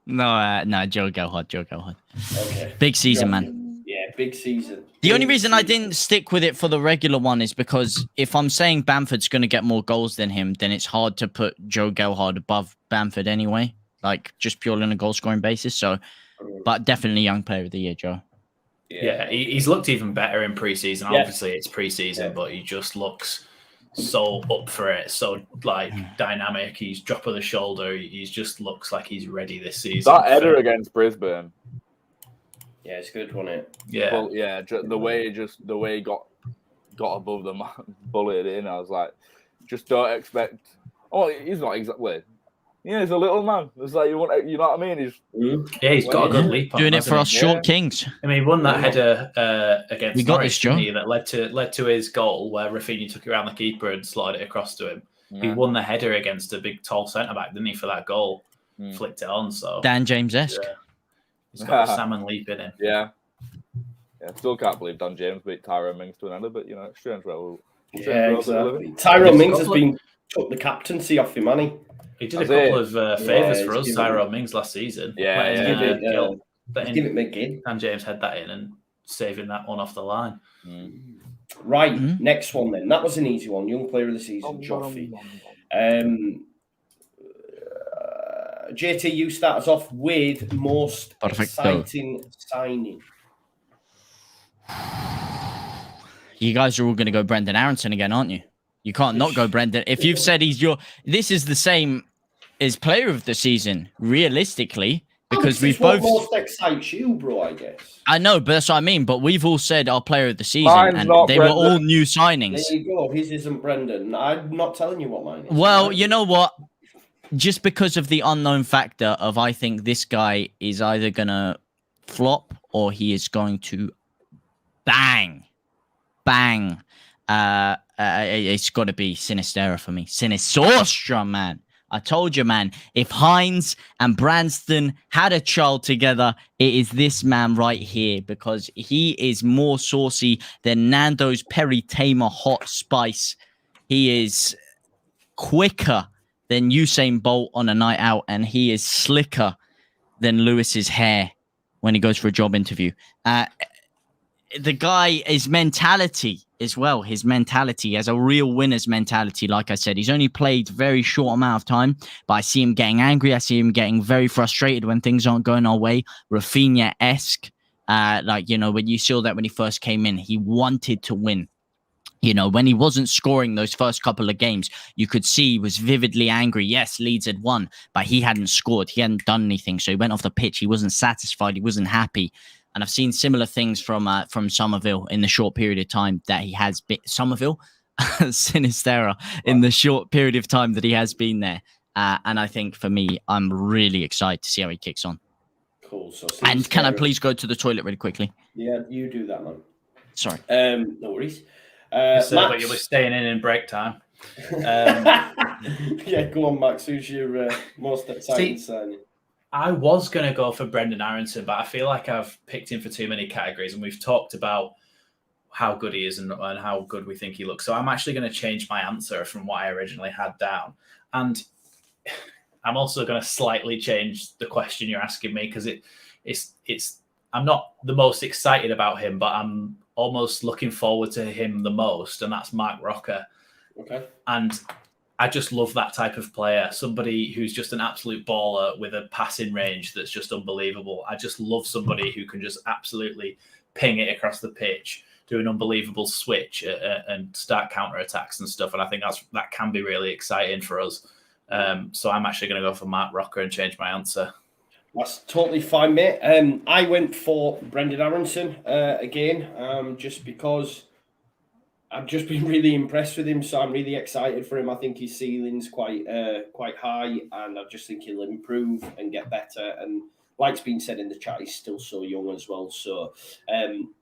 No, Joe Gelhardt. Okay. Big season, man. Yeah, big season. The only reason I didn't stick with it for the regular one is because if I'm saying Bamford's going to get more goals than him, then it's hard to put Joe Gelhardt above Bamford anyway, like just purely on a goal-scoring basis. So, but definitely young player of the year, Joe. Yeah, he's looked even better in pre-season. Yeah. Obviously, it's pre-season, but he just looks so up for it, so dynamic. He's drop of the shoulder. He just looks like he's ready this season. That header against Brisbane. Yeah, it's good, wasn't it? Yeah, well, the way he got above the man, bullied in. I was like, just don't expect. Oh, he's not exactly. Yeah, he's a little man. It's like you know what I mean? He's got a good leap on. Doing it for us short kings. I mean, he won that header against Norwich, Joe. that led to his goal where Rafinha took it around the keeper and slotted it across to him. Yeah. He won the header against a big, tall centre back, didn't he, for that goal? Flicked it on. So Dan James-esque. Yeah. He's got a salmon leap in him. Yeah. Still can't believe Dan James beat Tyrone Mings to an header, but it's strange. Exactly. Tyrone Mings has took the captaincy off him, hasn't he? He did a couple of favours for us, Tyrone Mings, last season. Give it McGinn. Dan James had that in and saving that one off the line. Right, next one then. That was an easy one. Young player of the season, Joffrey. JT, you start us off with most exciting signing. You guys are all going to go Brendan Aronson again, aren't you? You can't not go Brendan. If you've said this is the same as player of the season, realistically, because we've both. What most excites you, bro? I guess. I know, but that's what I mean. But we've all said our player of the season, and they were all new signings. There you go. His isn't Brendan. I'm not telling you what mine is. Well, you know what? Just because of the unknown factor of, I think this guy is either gonna flop or he is going to bang. It's got to be Sinistera for me. Sinistra, man. I told you, man. If Hines and Branston had a child together, it is this man right here because he is more saucy than Nando's Peri Tamer hot spice. He is quicker than Usain Bolt on a night out, and he is slicker than Lewis's hair when he goes for a job interview. The guy, his mentality as well, he has a real winner's mentality. Like I said, he's only played very short amount of time, but I see him getting angry. I see him getting very frustrated when things aren't going our way. Rafinha-esque. When you saw that when he first came in, he wanted to win. When he wasn't scoring those first couple of games, you could see he was vividly angry. Yes, Leeds had won, but he hadn't scored. He hadn't done anything. So he went off the pitch. He wasn't satisfied. He wasn't happy. And I've seen similar things from Somerville in the short period of time that he has been Sinistera in the short period of time that he has been there. And I think for me, I'm really excited to see how he kicks on. Cool. So and can I please go to the toilet really quickly? Yeah, you do that, man. Sorry. No worries. But you'll be staying in break time. Yeah, go on, Max. Who's your most exciting signing? I was going to go for Brendan Aronson, but I feel like I've picked him for too many categories, and we've talked about how good he is and how good we think he looks. So I'm actually going to change my answer from what I originally had down. And I'm also going to slightly change the question you're asking me because I'm not the most excited about him, but I'm almost looking forward to him the most, and that's Mark Rocker. Okay. And I just love that type of player, somebody who's just an absolute baller with a passing range that's just unbelievable. I just love somebody who can just absolutely ping it across the pitch, do an unbelievable switch and start counter-attacks and stuff. And I think that can be really exciting for us. So I'm actually going to go for Mark Rocker and change my answer. That's totally fine, mate. I went for Brendan Aronson again, just because I've just been really impressed with him, so I'm really excited for him. I think his ceiling's quite high, and I just think he'll improve and get better. And like's been said in the chat, he's still so young as well. So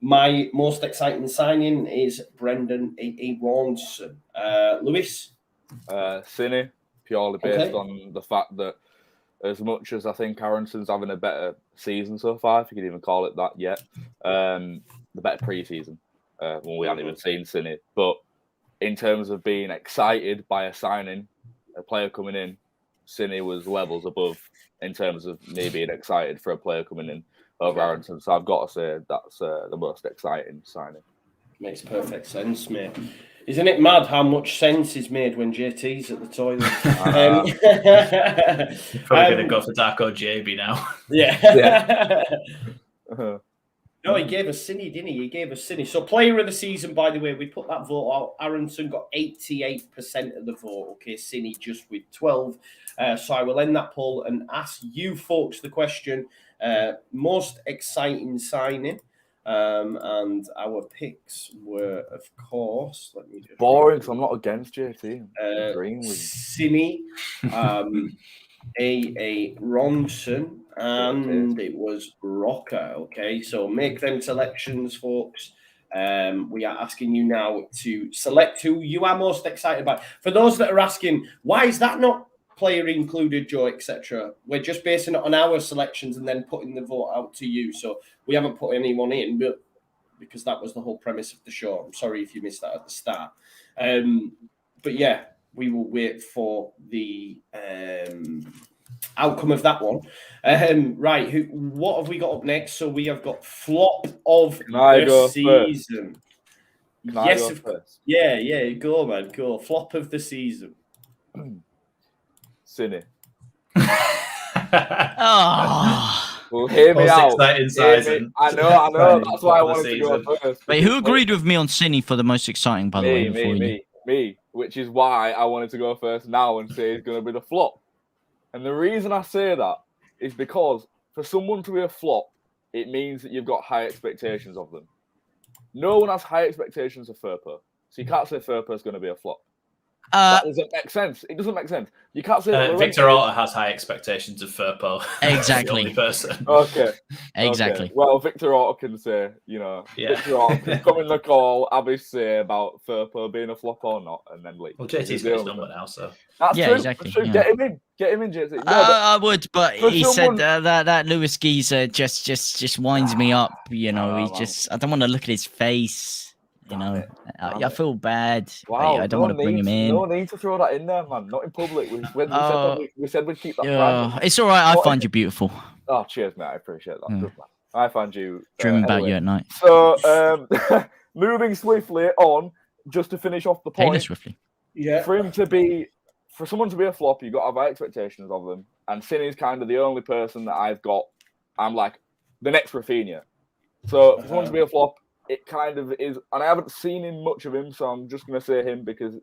my most exciting signing is Brendan Aronson. Lewis? Cine, purely based on the fact that as much as I think Aronson's having a better season so far, if you could even call it that yet, the better pre-season. When we hadn't even seen Cine. But in terms of being excited by a signing, a player coming in, Cine was levels above in terms of me being excited for a player coming in over Aronson. So I've got to say that's the most exciting signing. Makes perfect sense, mate. Isn't it mad how much sense is made when JT's at the toilet? Probably going to go for Darko JB now. Yeah. No, he gave us Cine, didn't he? He gave us Cine. So player of the season, by the way, we put that vote out. Aronson got 88% of the vote. Okay, Cine just with 12. So I will end that poll and ask you folks the question. Most exciting signing. And our picks were, of course, let me just... Boring, because I'm not against JT. Cine, Ronson, and it was Rocker. Okay, so make them selections, folks. We are asking you now to select who you are most excited about. For those that are asking, why is that not player included, Joe, etc.? We're just basing it on our selections and then putting the vote out to you. So we haven't put anyone in, but because that was the whole premise of the show. I'm sorry if you missed that at the start. But yeah, we will wait for the outcome of that one. Right, what have we got up next? So we have got flop of the season. Yes, of course. Yeah, go man, go. Flop of the season. Cine. Well, hear me out. Exciting season. I know. That's why I wanted to go first. Wait, who agreed with me on Cine for the most exciting, by the way? Me. Which is why I wanted to go first now and say it's going to be the flop. And the reason I say that is because for someone to be a flop, it means that you've got high expectations of them. No one has high expectations of Furper. So you can't say Furper is going to be a flop. That doesn't make sense. It doesn't make sense. You can't say Victor Orta has high expectations of Firpo. Exactly. The only person. Okay. Exactly. Okay. Well, Victor Orta can say, Victor Orta can come in the call, have his say about Firpo being a flop or not, and then leave. Well, JT's got his number now, so. That's true. Exactly. That's true. Yeah. Get him in, JT. No, I would, but he said that Lewis geezer just winds me up. He just, I don't want to look at his face. I feel bad. Wow, I don't want to bring him in. No need to throw that in there, man. Not in public. We said we'd keep that private. It's all right. I find you beautiful. Oh, cheers, mate. I appreciate that. Good, man. I find you dreaming about you at night. So, moving swiftly on, just to finish off the point. Taylor swiftly. Yeah. For someone to be a flop, you've got to have high expectations of them. And Sinny's kind of the only person that I've got. I'm like the next Rafinha. So for someone to be a flop, it kind of is, and I haven't seen him much of him, so I'm just going to say him because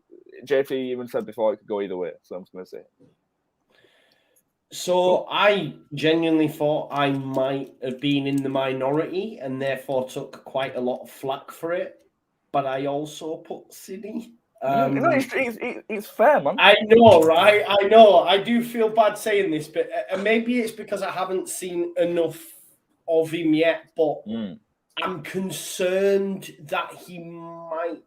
JT even said before it could go either way, so I'm just going to say him. So I genuinely thought I might have been in the minority and therefore took quite a lot of flack for it, but I also put Sidney. It's fair, man. I know, right? I know. I do feel bad saying this, but maybe it's because I haven't seen enough of him yet, but... I'm concerned that he might.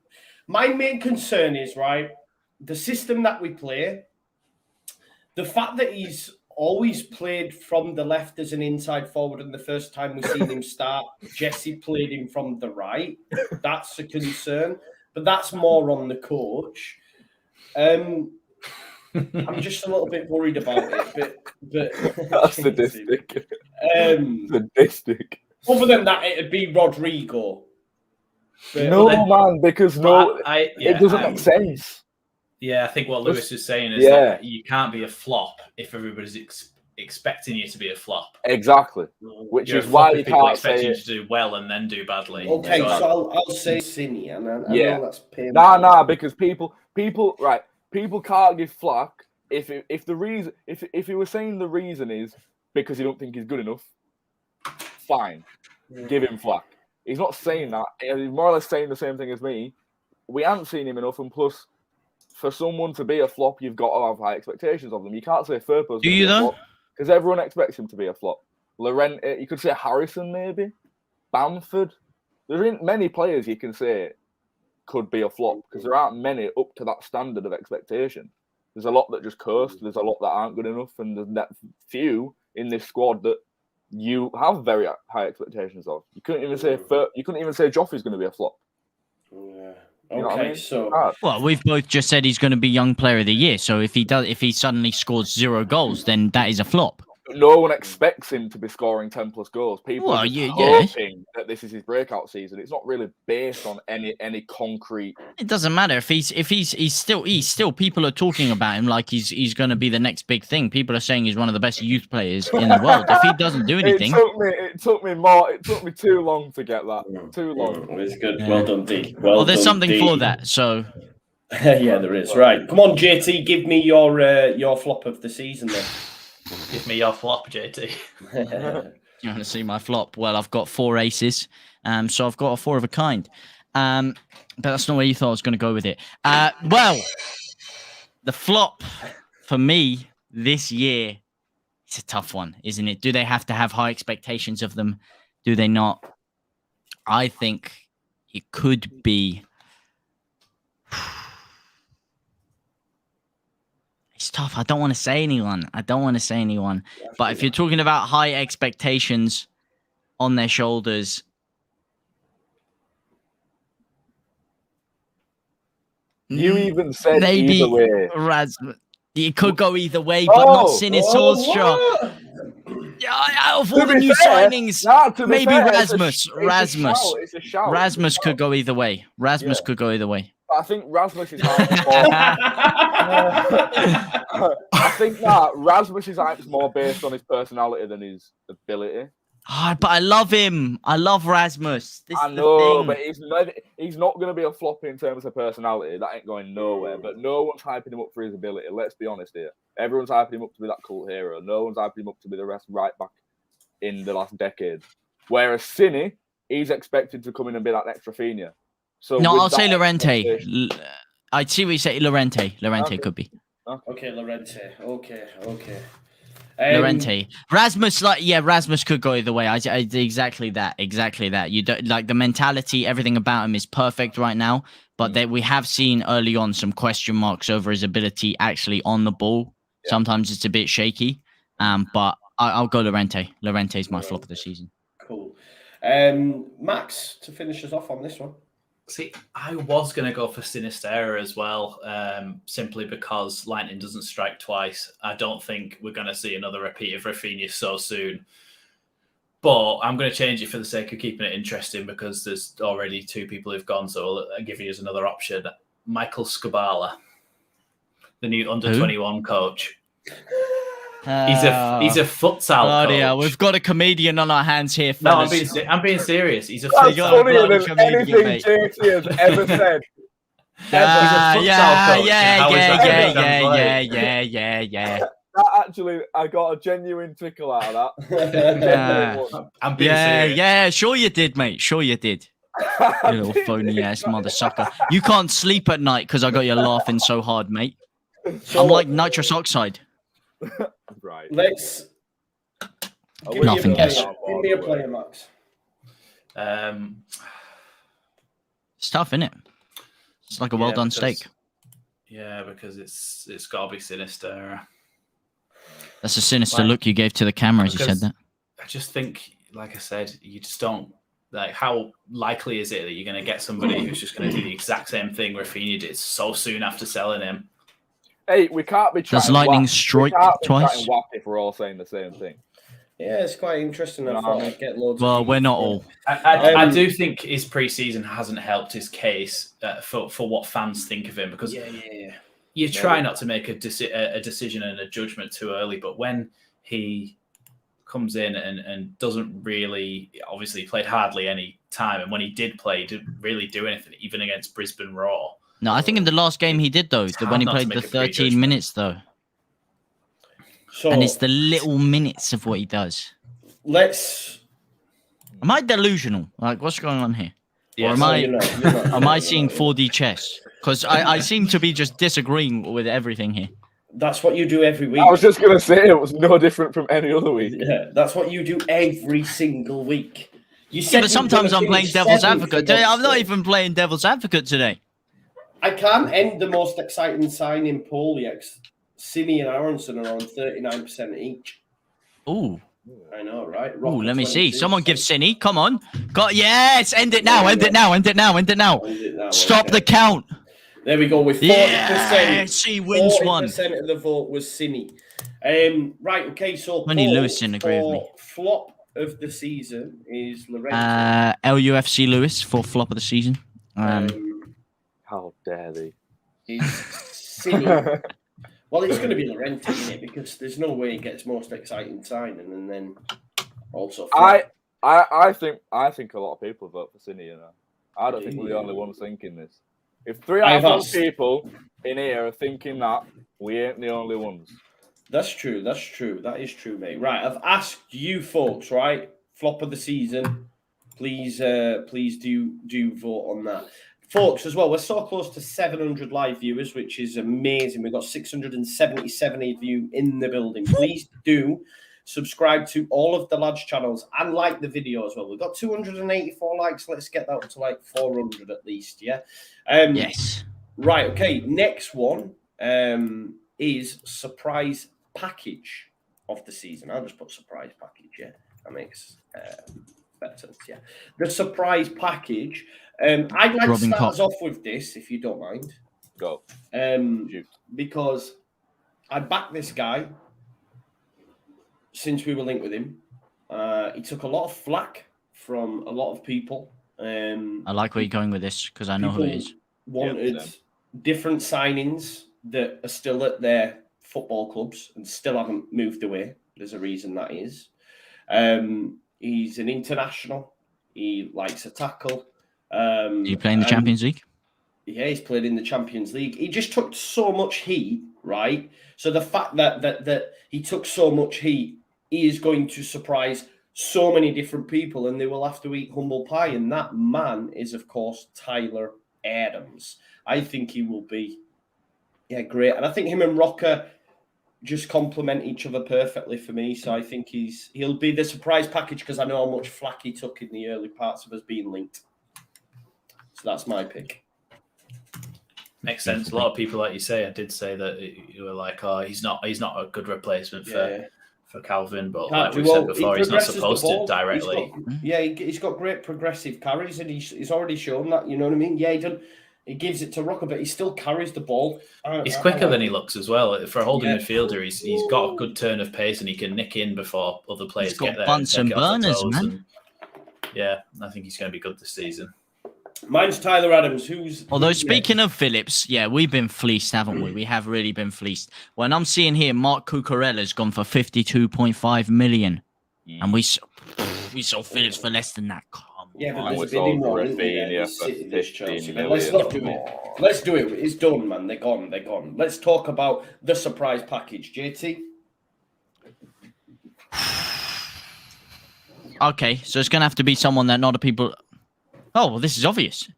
My main concern is, right, the system that we play, the fact that he's always played from the left as an inside forward, and the first time we've seen him start, Jesse played him from the right. That's a concern, but that's more on the coach. I'm just a little bit worried about it, but that's sadistic. Sadistic. Other than that, it'd be Rodrigo. Man, because it doesn't make sense. Yeah, I think what Lewis is saying is that you can't be a flop if everybody's expecting you to be a flop. Exactly. Which is why you can't expect you to do well and then do badly. Okay, so I'll say Cine, and I know that's painful. Nah, because people can't give flack if he was saying the reason is because you don't think he's good enough. Fine, give him flack. He's not saying that. He's more or less saying the same thing as me. We haven't seen him enough, and plus, for someone to be a flop, you've got to have high expectations of them. You can't say Firpo's do you though? Because everyone expects him to be a flop. Llorente, you could say Harrison maybe, Bamford. There aren't many players you can say could be a flop because there aren't many up to that standard of expectation. There's a lot that just coast. There's a lot that aren't good enough, and there's that few in this squad that you have very high expectations of. You couldn't even say Joffrey's going to be a flop. Yeah. You know what I mean? So well, we've both just said he's going to be Young Player of the Year. So if he suddenly scores 0 goals, then that is a flop. No one expects him to be scoring 10 plus goals. People are hoping that this is his breakout season. It's not really based on any concrete. It doesn't matter if he's still people are talking about him like he's going to be the next big thing. People are saying he's one of the best youth players in the world. If he doesn't do anything, it took me too long to get that. Too long. It's good. Well done, D. There's something for that. So yeah, there is. Right, come on, JT, give me your flop of the season then. Give me your flop, JT. You want to see my flop? Well, I've got 4 aces, so I've got a 4 of a kind. But that's not where you thought I was going to go with it. Well, the flop for me this year, it's a tough one, isn't it? Do they have to have high expectations of them? Do they not? I think it could be. It's tough. I don't want to say anyone. But if you're talking about high expectations on their shoulders, you even said maybe either way. Rasmus. It could go either way, but not Sinister. Out of all the new signings, maybe Rasmus. Rasmus could go either way. Could go either way. I think Rasmus is Rasmus is more based on his personality than his ability. But I love him. I love Rasmus. I know, but he's not going to be a flop in terms of personality. That ain't going nowhere. But no one's hyping him up for his ability. Let's be honest here. Everyone's hyping him up to be that cult hero. No one's hyping him up to be the rest right back in the last decade. Whereas Cine, he's expected to come in and be that next Rafinha. So no, I'll say Llorente. I see what you say. Llorente could be. Okay, Llorente. Okay. Llorente, Rasmus, Rasmus could go either way. I exactly that. You don't like the mentality. Everything about him is perfect right now. But we have seen early on some question marks over his ability actually on the ball. Yeah. Sometimes it's a bit shaky. But I'll go Llorente. Llorente is my flop of the season. Cool. Max, to finish us off on this one. See, I was going to go for Sinisterra as well, simply because lightning doesn't strike twice. I don't think we're going to see another repeat of Rafinha so soon. But I'm going to change it for the sake of keeping it interesting because there's already 2 people who've gone, so I'll give you as another option. Michael Skubala, the new under-21 coach. He's a futsal coach. Yeah, we've got a comedian on our hands here. Fellas. No, I'm being serious. He's a funnier than anything JT has ever said. Yeah. That actually, I got a genuine tickle out of that. I'm being serious. Yeah, sure you did, mate. Sure you did. You little phony ass mother sucker. You can't sleep at night because I got you laughing so hard, mate. I'm like nitrous oxide. Right. Let's nothing guess. Give me a player, Max. It's tough, isn't it? It's like a well done steak. Yeah, because it's got to be Sinister. That's a sinister look you gave to the camera as you said that. I just think, like I said, you just don't like. How likely is it that you're going to get somebody who's just going to do the exact same thing Rafinha did so soon after selling him? Hey, we can't be. Does lightning strike twice? If we're all saying the same thing. Yeah, it's quite interesting. I thought I'd get loads. Well, we're not all. I do think his pre-season hasn't helped his case for what fans think of him because you try not to make a decision and a judgment too early, but when he comes in and doesn't really, obviously played hardly any time, and when he did play, he didn't really do anything, even against Brisbane Raw. No, I think in the last game he did though. When he played the 13 minutes though. So, and it's the little minutes of what he does. Am I delusional? Like, what's going on here? Or am I seeing 4D chess? Because I seem to be just disagreeing with everything here. That's what you do every week. I was just going to say it was no different from any other week. Yeah, that's what you do every single week. You said but sometimes I'm playing devil's advocate. I'm not even playing devil's advocate today. I can't end the most exciting signing poll yet. Cini and Aronson are on 39% each. Ooh. I know, right? Ooh, let me see. Someone give Cini. Come on. Yes, end it now. Stop the count. There we go with 40%. Yes, he wins 40% of the vote was Cini. Right, okay, so Money Lewis didn't agree with me. Flop of the season is Llorente. LUFC Lewis for flop of the season. How dare they? Is Cini. Well, it's going to be Llorente, isn't it? Because there's no way he gets most exciting signing, and then also. I think a lot of people vote for Cini. You know, I don't think we're the only ones thinking this. If 3 out of 4 people in here are thinking that, we ain't the only ones. That's true. That is true, mate. Right, I've asked you folks, right? Flop of the season. Please do vote on that. Folks, as well, we're so close to 700 live viewers, which is amazing. We've got 677 of you in the building. Please do subscribe to all of the lads' channels and like the video as well. We've got 284 likes. Let's get that up to like 400 at least, yeah? Yes. Right, okay. Next one is surprise package of the season. I'll just put surprise package, yeah? That makes better sense, yeah. The surprise package... I'd like to start us off with this, if you don't mind. Go. Because I backed this guy since we were linked with him. He took a lot of flack from a lot of people. I like where you're going with this because I know who it is. Wanted different signings that are still at their football clubs and still haven't moved away. There's a reason that is. He's an international. He likes a tackle. Are you playing the Champions League? Yeah, he's played in the Champions League. He just took so much heat, right? So the fact that he took so much heat, he is going to surprise so many different people, and they will have to eat humble pie. And that man is, of course, Tyler Adams. I think he will be, great. And I think him and Rocker just complement each other perfectly for me. So I think he'll be the surprise package because I know how much flack he took in the early parts of us being linked. So that's my pick. Makes sense. A lot of people, like you say, I did say that you were like, oh, he's not a good replacement for Calvin, but like we said before, he's not supposed to directly. He's got great progressive carries, and he's already shown that. You know what I mean? Yeah, he gives it to Rocker, but he still carries the ball. He's quicker than he looks as well. For a holding midfielder, he's got a good turn of pace, and he can nick in before other players get there. Bunts and burners, man. I think he's going to be good this season. Mine's Tyler Adams, Although, speaking of Phillips, we've been fleeced, haven't we? We have really been fleeced. When I'm seeing here, Mark Cucurella's gone for 52.5 million. And we saw Phillips for less than that. But there's a bidding war, isn't there? Let's not do it. Let's do it. It's done, man. They're gone. Let's talk about the surprise package. JT? Okay, so it's going to have to be someone that not a people... Oh, well, this is obvious.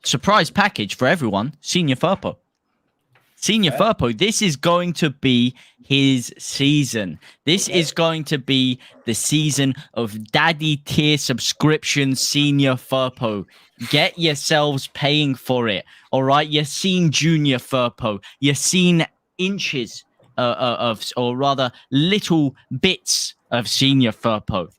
Surprise package for everyone. Senior Firpo. Firpo, this is going to be his season. This is going to be the season of Daddy Tier subscription Senior Firpo. Get yourselves paying for it. All right? You've seen Junior Firpo. You've seen inches or rather little bits of Senior Firpo.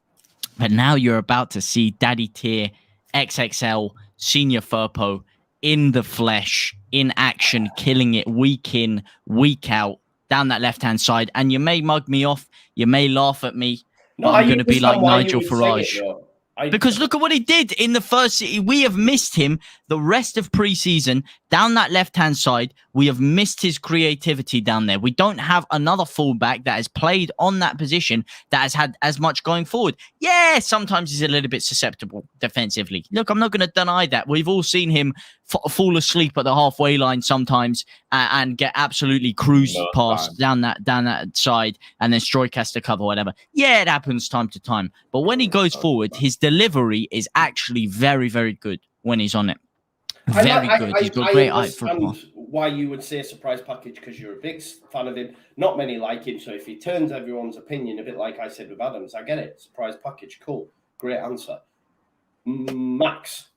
But now you're about to see Daddy Tier XXL Senior Firpo in the flesh, in action, killing it week in, week out, down that left-hand side. And you may mug me off, you may laugh at me, but I'm going to be like Nigel Farage. Because look at what he did in the first... We have missed him the rest of pre-season down that left-hand side. We have missed his creativity down there. We don't have another fullback that has played on that position that has had as much going forward. Yeah, sometimes he's a little bit susceptible defensively. Look, I'm not going to deny that. We've all seen him fall asleep at the halfway line sometimes and get absolutely cruised past down that side, and then Stroik has to cover whatever. Yeah, it happens time to time. But when he goes forward, his delivery is actually very, very good when he's on it. Very good. He's got great eye for why you would say surprise package, because you're a big fan of him. Not many like him, so if he turns everyone's opinion, a bit like I said with Adams, I get it. Surprise package, cool. Great answer. Max?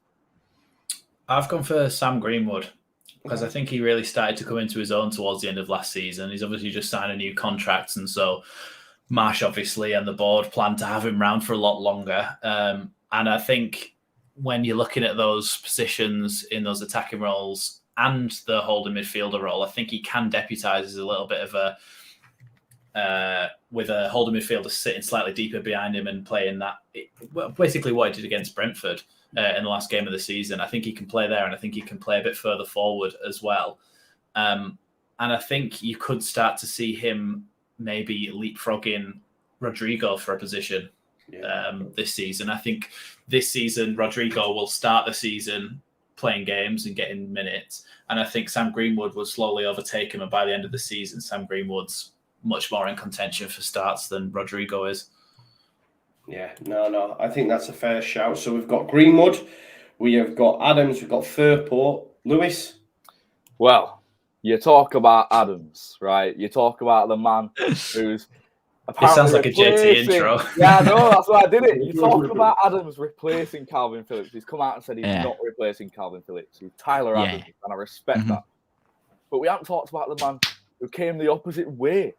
I've gone for Sam Greenwood because I think he really started to come into his own towards the end of last season. He's obviously just signed a new contract, and so Marsh obviously and the board plan to have him round for a lot longer. And I think when you're looking at those positions in those attacking roles and the holding midfielder role, I think he can deputise as a little bit of a with a holding midfielder sitting slightly deeper behind him and playing that. Basically what he did against Brentford in the last game of the season. I think he can play there, and I think he can play a bit further forward as well. And I think you could start to see him maybe leapfrogging Rodrigo for a position this season. I think this season Rodrigo will start the season playing games and getting minutes, and I think Sam Greenwood will slowly overtake him, and by the end of the season Sam Greenwood's much more in contention for starts than Rodrigo is. Yeah, no, I think that's a fair shout. So we've got Greenwood, we have got Adams, we've got Firpo. Lewis? Well, you talk about Adams, right? You talk about the man who's it sounds like a JT intro. Yeah, no, that's why I did it. You talk about Adams replacing Calvin Phillips. He's come out and said he's not replacing Calvin Phillips. He's Tyler Adams, and I respect that. But we haven't talked about the man who came the opposite way.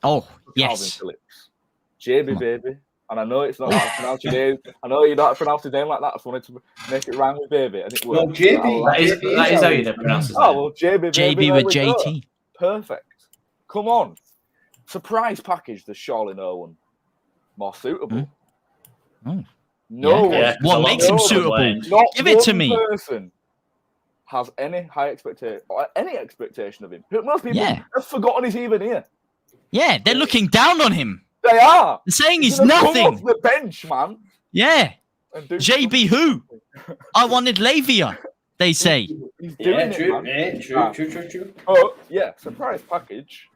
Oh, Calvin Phillips. JB, baby. And I know it's not how to pronounce your name. I know you don't pronounce your name like that. I just wanted to make it rhyme with baby. And it worked. No, JB. That is how you pronounce it. Oh, well, JB, baby. JB with JT. Perfect. Come on. Surprise package, there's surely no one more suitable. No one. What makes him suitable? Give it to me. Person has any high expectation or any expectation of him. Most people have forgotten he's even here. Yeah, they're looking down on him. They are. They're saying he's nothing. Come off the bench, man. Yeah. JB who? I wanted Lavia, they say. He's doing true. It, True. Oh, yeah, surprise package.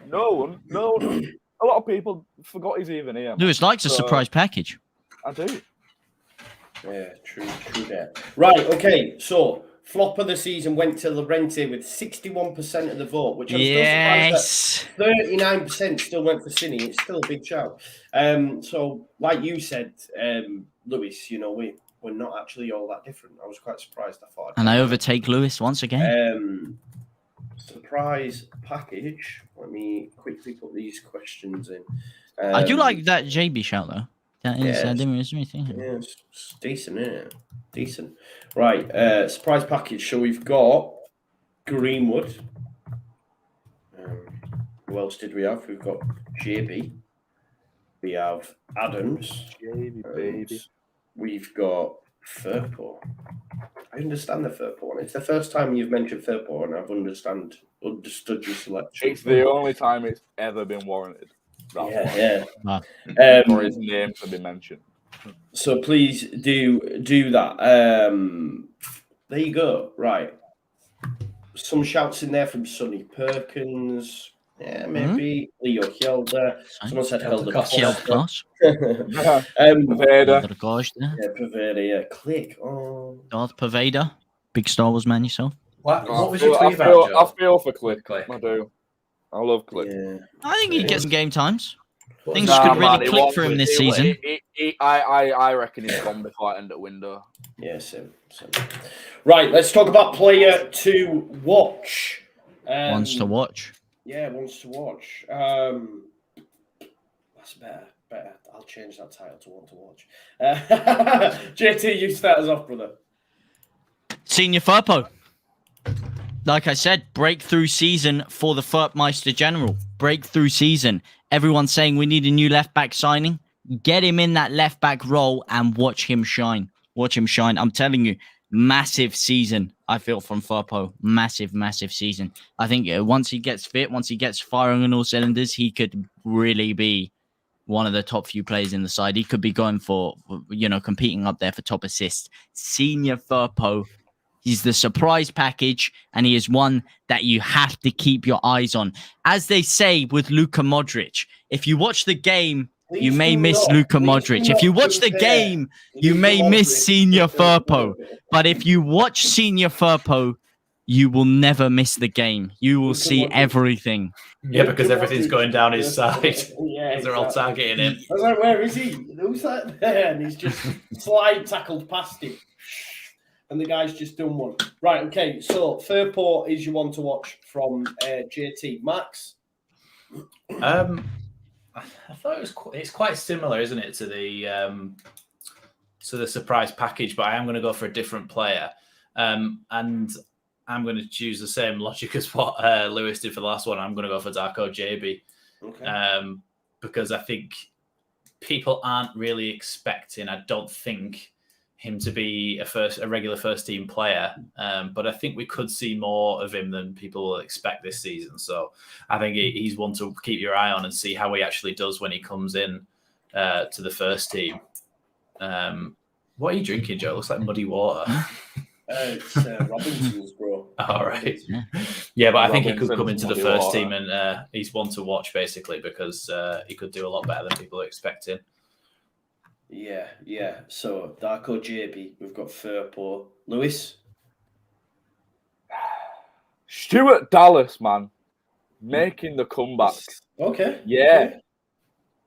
No one. A lot of people forgot he's even here. Lewis likes a surprise package. I do. Yeah, true that. Right, okay, so flop of the season went to Llorente with 61% of the vote, which I'm still surprised that 39% still went for Cine. It's still a big shout. So, like you said, Lewis, we're not actually all that different. I was quite surprised. And I overtake Lewis once again. Surprise package. Let me quickly put these questions in. I do like that JB shout though. That is, I didn't really think. Yeah, it's decent, isn't it? Decent. Right, surprise package. So we've got Greenwood. Who else did we have? We've got JB. We have Adams. JB, baby. We've got Firpo. I understand the Firpo one. It's the first time you've mentioned Firpo, and I've understood your selection. It's the only time it's ever been warranted. For his name to be mentioned. So please do that. There you go. Right. Some shouts in there from Sonny Perkins. Yeah, maybe Leo Hjelde. Someone said Helder Class. Paveda. Yeah, Paveda. Yeah, Click. Oh, Darth Paveda. Big Star Wars man yourself. What was your tweet about, Joe? I feel for Click. I do. I love Click. Yeah. I think he gets some game times. Things could really click for him this season. I reckon he's gone before I end the window. Yeah, same. Right, let's talk about player to watch. Wants to watch. Yeah, wants to watch. That's better. I'll change that title to want to watch. JT, you start us off, brother. Senior Firpo. Like I said, breakthrough season for the Furpmeister General. Breakthrough season. Everyone's saying we need a new left-back signing. Get him in that left-back role and watch him shine. Watch him shine. I'm telling you, massive season, I feel, from Firpo. Massive season. I think once he gets fit, once he gets firing on all cylinders, he could really be one of the top few players in the side. He could be going for, competing up there for top assists. Senior Firpo. He's the surprise package, and he is one that you have to keep your eyes on. As they say with Luka Modric, if you watch the game, you may miss Luka Modric. If you watch the game, you may miss Senior Firpo. But if you watch Senior Firpo, you will never miss the game. You will see everything. Yeah, because everything's going down his side. Yeah, they're all targeting him. I was like, where is he? Who's that there? And he's just slide tackled past him. And the guy's just done one. Right, okay. So, Firpo is your one to watch from JT. Max? I thought it's quite similar, isn't it, to the surprise package, but I am going to go for a different player. And I'm going to choose the same logic as what Lewis did for the last one. I'm going to go for Darko JB. Okay. Because I think people aren't really expecting, I don't think, him to be a regular first team player, but I think we could see more of him than people will expect this season. So I think he's one to keep your eye on and see how he actually does when he comes in to the first team. What are you drinking, Joe? It looks like muddy water. It's Robinson's, bro. All right. Yeah, but I think he could come into the first team, and he's one to watch basically because he could do a lot better than people are expecting. Yeah. So, Darko JB, we've got Firpo. Lewis? Stuart Dallas, man. Making the comeback. Okay. Yeah. Okay.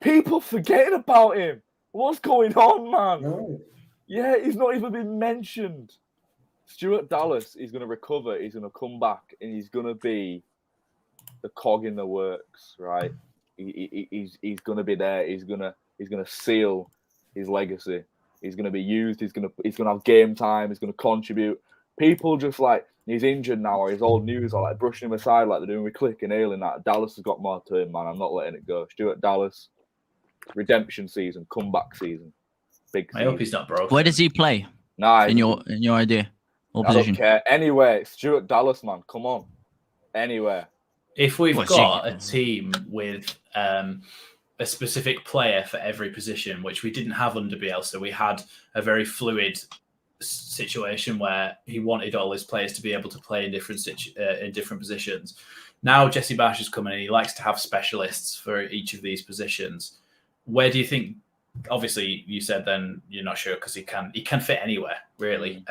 People forgetting about him. What's going on, man? No. Yeah, he's not even been mentioned. Stuart Dallas is going to recover. He's going to come back, and he's going to be the cog in the works, right? He's going to be there. He's going to seal his legacy. He's going to be used. He's going to have game time. He's going to contribute. People just like, he's injured now, or his old news are like brushing him aside like they're doing with Click and Ailing that. Dallas has got more to him, man. I'm not letting it go. Stuart Dallas, redemption season, comeback season. Big season. I hope he's not broke. Where does he play? Nah, in your idea? What position? I don't care. Anyway, Stuart Dallas, man. Come on. Anywhere. If we've got a team with a specific player for every position, which we didn't have under Bielsa. We had a very fluid situation where he wanted all his players to be able to play in different positions. Now Jesse Marsch is coming in. He likes to have specialists for each of these positions. Where do you think obviously you said then you're not sure because he can fit anywhere really,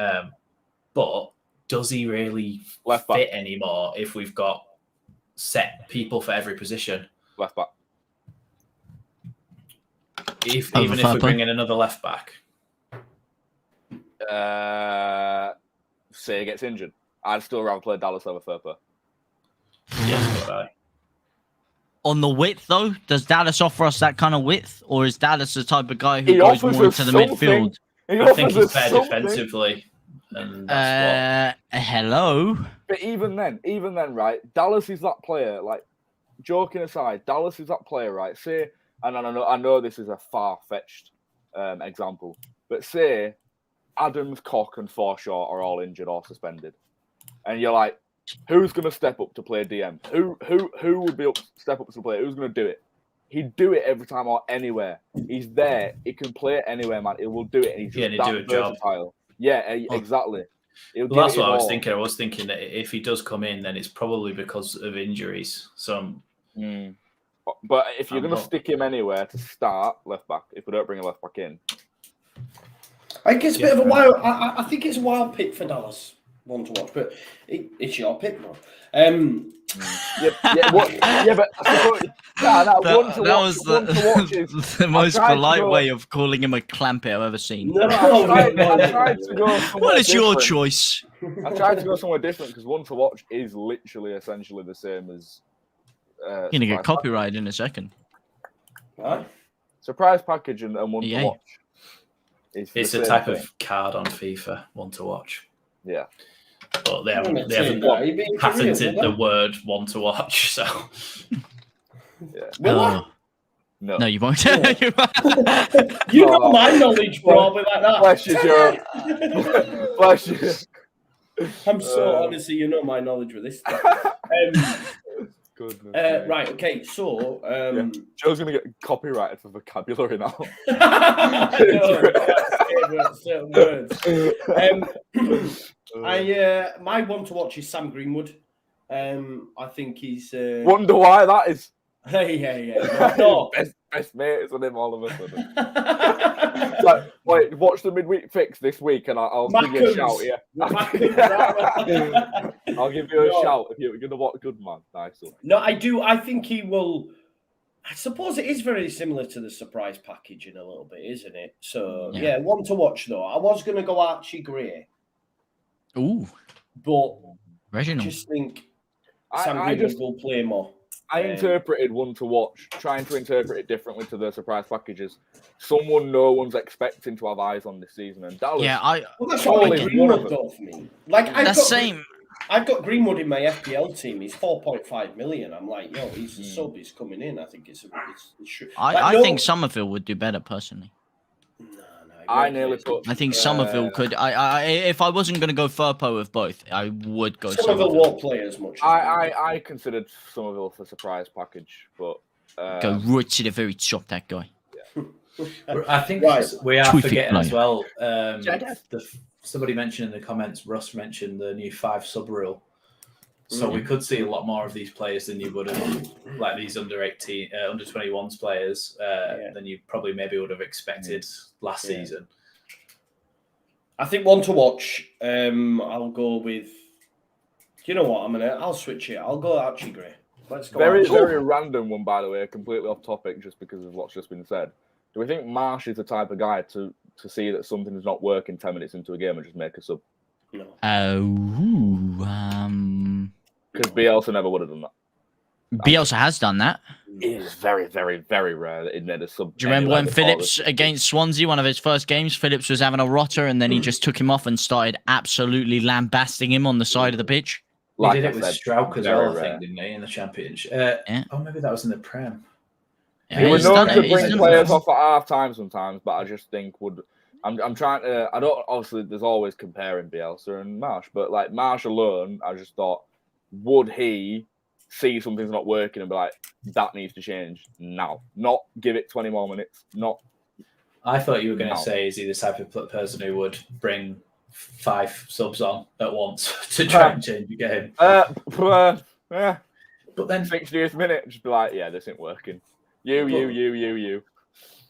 but does he really fit anymore if we've got set people for every position? Left back. Even if we bring in another left back. Say he gets injured, I'd still rather play Dallas over Furper. Yes, but I. On the width, though, does Dallas offer us that kind of width, or is Dallas the type of guy who goes more into the midfield? I think he's better defensively. And that's hello. But even then, right? Dallas is that player. Like, joking aside, Dallas is that player, right? Say, and I know this is a far-fetched example, but say Adams, Koch, and Forshaw are all injured or suspended, and you're like, who's going to step up to play DM? Who would step up to play? Who's going to do it? He'd do it every time or anywhere. He's there. He can play anywhere, man. He will do it. And he's just that versatile. Yeah, exactly. Well, that's what I was thinking. I was thinking that if he does come in, then it's probably because of injuries. But if you're going to stick him anywhere to start left back, if we don't bring a left back in, I think it's a bit of a wild. I think it's a wild pick for Dallas. One to watch, but it's your pick, bro. But that was the most polite way of calling him a clampet I've ever seen. I tried to go well, it's your choice. I tried to go somewhere different because one to watch is literally essentially the same as. You're gonna get copyrighted in a second. What? Surprise package and one to watch. It's a type of card on FIFA. One to watch. Yeah. But they haven't patented the word one to watch, so. Yeah. No, you won't. You know my knowledge, probably like that. Bless you, Joe. Bless you. I'm so honestly, you know my knowledge with this stuff. Right, okay, so Joe's gonna get copyrighted for vocabulary now. Certain words. My one to watch is Sam Greenwood. I think he's wonder why that is. Yeah. No. best mates with him all of a sudden. Like, wait, watch the midweek fix this week, and I'll give you a shout. I'll give you a shout if you're gonna watch. Good man, nice one. No, I do. I think he will. I suppose it is very similar to the surprise package in a little bit, isn't it? So yeah, one to watch though. I was gonna go Archie Gray. Ooh, but Reginald. I just think Sam Greenwood will play more. I interpreted one to watch, trying to interpret it differently to the surprise packages. Someone no one's expecting to have eyes on this season, and Dallas. Yeah, that's totally Greenwood though for me. Like I've got Greenwood in my FPL team. He's 4.5 million. I'm like, yo, he's a sub. He's coming in. I think it's true. I think Somerville would do better personally. I nearly put. I think Somerville could. If I wasn't going to go Furpo with both, I would go Somerville. Won't play as much. I considered Somerville for surprise package, but go right to the very top. That guy. Yeah. I think we are forgetting as well. Somebody mentioned in the comments. Russ mentioned the new 5 sub rule. So we could see a lot more of these players than you would have, like these under 18, under 21s players, than you probably maybe would have expected last season. I think one to watch. I'll go with. You know what? I'll switch it. I'll go Archie Gray. Let's go. Very random one, by the way, completely off topic, just because of what's just been said. Do we think Marsh is the type of guy to see that something is not working 10 minutes into a game and just make a sub? No. Because Bielsa never would have done that. Bielsa has done that. It is very, very, very rare that he made a sub. Do you remember when Phillips against Swansea, one of his first games, Phillips was having a rotter and then he just took him off and started absolutely lambasting him on the side of the pitch? He did it with Strauch as well, I think, didn't he, in the Championship? Oh, maybe that was in the Prem. Yeah, he was known to bring players off at half time sometimes, but I just think I'm trying to. I don't. Obviously, there's always comparing Bielsa and Marsh, but like Marsh alone, I just thought, would he see something's not working and be like, that needs to change now? Not give it 20 more minutes. Not. I thought you were going to say, is he the type of person who would bring 5 subs on at once to try and change the game? But then 60th minute, just be like, yeah, this ain't working. You.